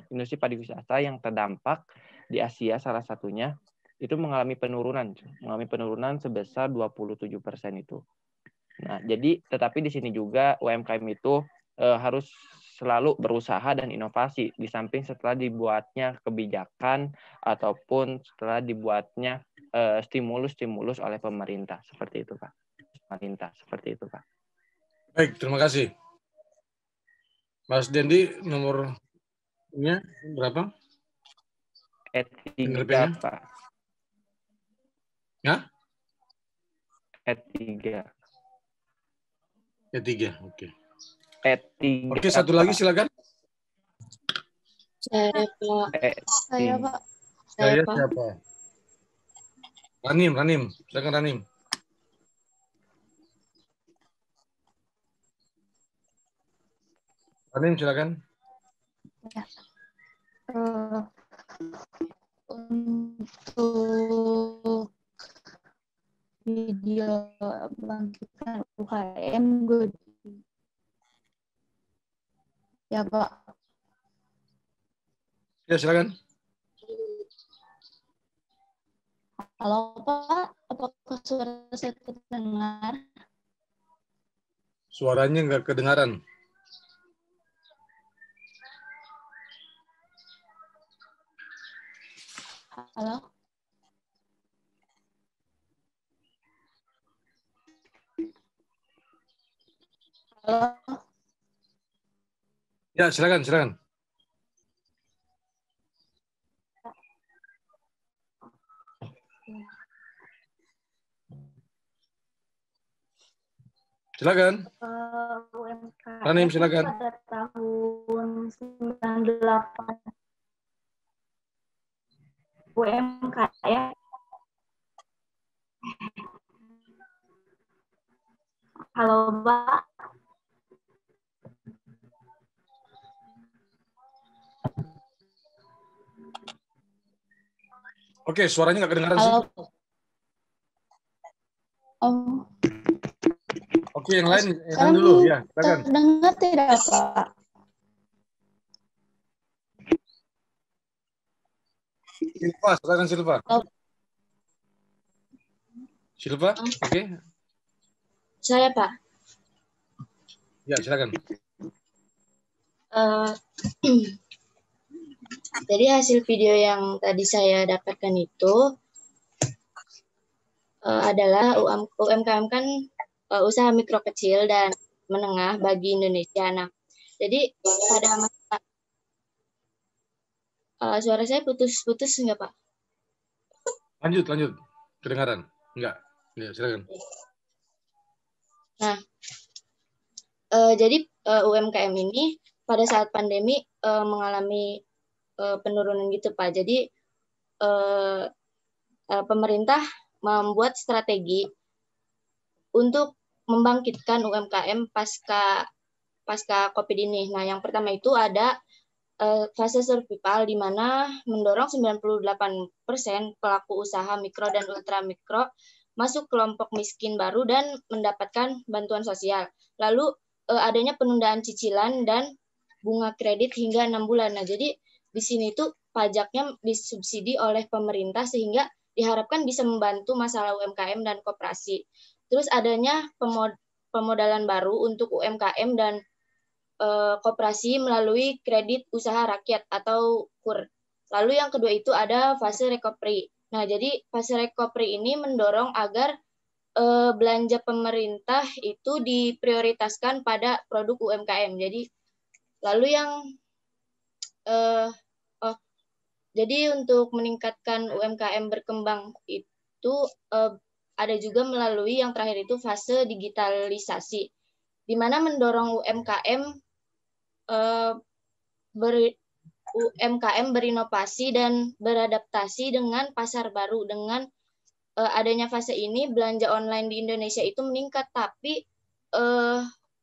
industri pariwisata yang terdampak di Asia salah satunya itu mengalami penurunan sebesar 27% itu. Nah, jadi tetapi di sini juga UMKM itu harus selalu berusaha dan inovasi di samping setelah dibuatnya kebijakan ataupun setelah dibuatnya stimulus oleh pemerintah seperti itu, Pak. Baik, terima kasih. Mas Dendi, nomornya berapa? E3, Pak. Ya? E3. E3, oke. E3. Oke, satu lagi silakan. Saya, Pak. Saya, Pak. Saya siapa? Ranim. Silakan Ranim. Ranim, silakan. Ya. Untuk video bangkitkan UKM good. Ya, Pak. Ya, silakan. Halo, Pak. Apakah suara saya terdengar? Suaranya nggak kedengaran. Halo? Halo? Ya, silakan. Silakan. UMKM Ranim, silakan. pada tahun 98. UMKM. Halo, Pak. Oke, suaranya nggak kedengaran sih. Oh. Oke, yang lain dulu ya, silakan. Terdengar tidak, Pak? Silakan Silva. Oh. Silva, oke. Saya, Pak. Ya, silakan. Jadi hasil video yang tadi saya dapatkan itu adalah UMKM kan usaha mikro kecil dan menengah bagi Indonesia. Nah, jadi pada masa suara saya putus-putus enggak, Pak? Lanjut. Kedengaran? Enggak. Ya, silakan. Nah, jadi UMKM ini pada saat pandemi mengalami penurunan gitu, Pak. Jadi pemerintah membuat strategi untuk membangkitkan UMKM pasca COVID ini. Nah, yang pertama itu ada fase survival di mana mendorong 98% pelaku usaha mikro dan ultra mikro masuk kelompok miskin baru dan mendapatkan bantuan sosial. Lalu adanya penundaan cicilan dan bunga kredit hingga 6 bulan. Nah, jadi di sini tuh pajaknya disubsidi oleh pemerintah sehingga diharapkan bisa membantu masalah UMKM dan koperasi. Terus adanya pemodalan baru untuk UMKM dan koperasi melalui kredit usaha rakyat atau KUR. Lalu yang kedua itu ada fase recovery. Nah, jadi fase recovery ini mendorong agar belanja pemerintah itu diprioritaskan pada produk UMKM. Jadi lalu yang jadi untuk meningkatkan UMKM berkembang itu ada juga melalui yang terakhir itu fase digitalisasi, di mana mendorong UMKM UMKM berinovasi dan beradaptasi dengan pasar baru. Dengan adanya fase ini, belanja online di Indonesia itu meningkat, tapi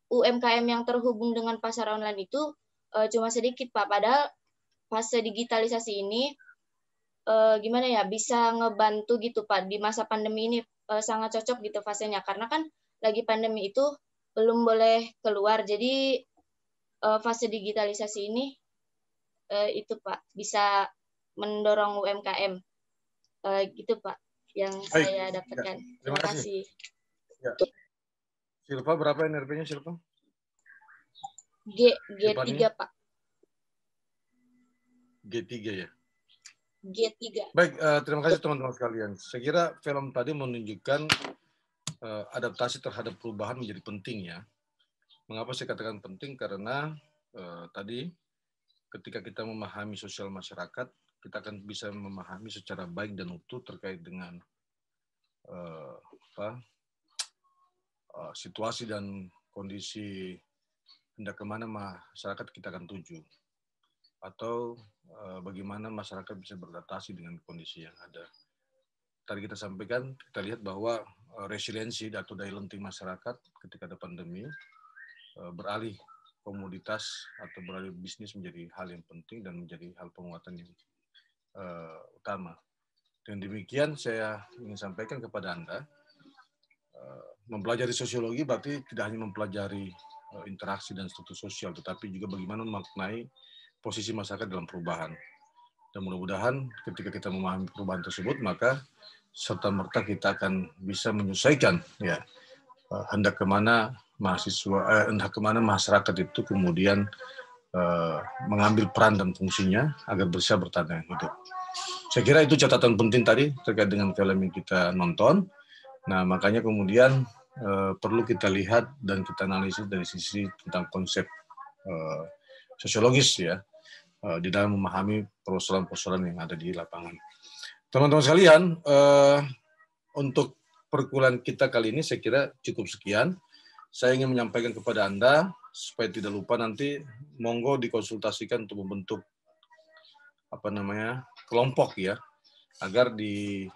UMKM yang terhubung dengan pasar online itu cuma sedikit, Pak. Padahal fase digitalisasi ini gimana ya, bisa ngebantu gitu, Pak. Di masa pandemi ini sangat cocok gitu fasenya, karena kan lagi pandemi itu belum boleh keluar. Jadi fase digitalisasi ini itu, Pak, bisa mendorong UMKM. Gitu, Pak, yang saya dapatkan. Ya, Terima kasih. Ya. Silva, berapa NRP-nya, Silva? G3, Pak. G3 ya? G3. Baik, terima kasih teman-teman sekalian. Saya kira film tadi menunjukkan adaptasi terhadap perubahan menjadi penting ya. Mengapa saya katakan penting? Karena tadi ketika kita memahami sosial masyarakat, kita akan bisa memahami secara baik dan utuh terkait dengan situasi dan kondisi hendak kemana masyarakat kita akan tuju, atau bagaimana masyarakat bisa beradaptasi dengan kondisi yang ada. Tadi kita sampaikan, kita lihat bahwa resiliensi atau daya lenting masyarakat ketika ada pandemi, beralih komoditas atau beralih bisnis menjadi hal yang penting dan menjadi hal penguatan yang utama. Dan demikian saya ingin sampaikan kepada Anda, mempelajari sosiologi berarti tidak hanya mempelajari interaksi dan struktur sosial, tetapi juga bagaimana memaknai posisi masyarakat dalam perubahan. Dan mudah-mudahan ketika kita memahami perubahan tersebut, maka serta-merta kita akan bisa menyesuaikan ya hendak kemana masyarakat itu kemudian mengambil peran dan fungsinya agar bisa bertahan dengan hidup. Saya kira itu catatan penting tadi terkait dengan film yang kita nonton. Nah, makanya kemudian perlu kita lihat dan kita analisis dari sisi tentang konsep sosiologis ya, di dalam memahami persoalan-persoalan yang ada di lapangan. Teman-teman sekalian, untuk perkuliahan kita kali ini saya kira cukup sekian. Saya ingin menyampaikan kepada Anda, supaya tidak lupa nanti, monggo dikonsultasikan untuk membentuk kelompok ya, agar di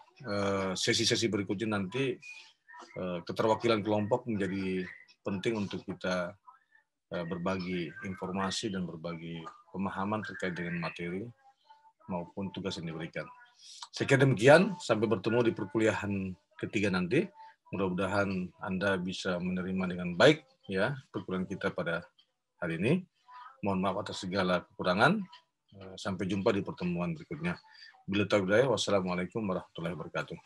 sesi-sesi berikutnya nanti keterwakilan kelompok menjadi penting untuk kita berbagi informasi dan berbagi pemahaman terkait dengan materi maupun tugas yang diberikan. Saya kira demikian, sampai bertemu di perkuliahan ketiga nanti. Mudah-mudahan Anda bisa menerima dengan baik ya perkuliahan kita pada hari ini. Mohon maaf atas segala kekurangan. Sampai jumpa di pertemuan berikutnya. Bila taufiq hidayah, wassalamualaikum warahmatullahi wabarakatuh.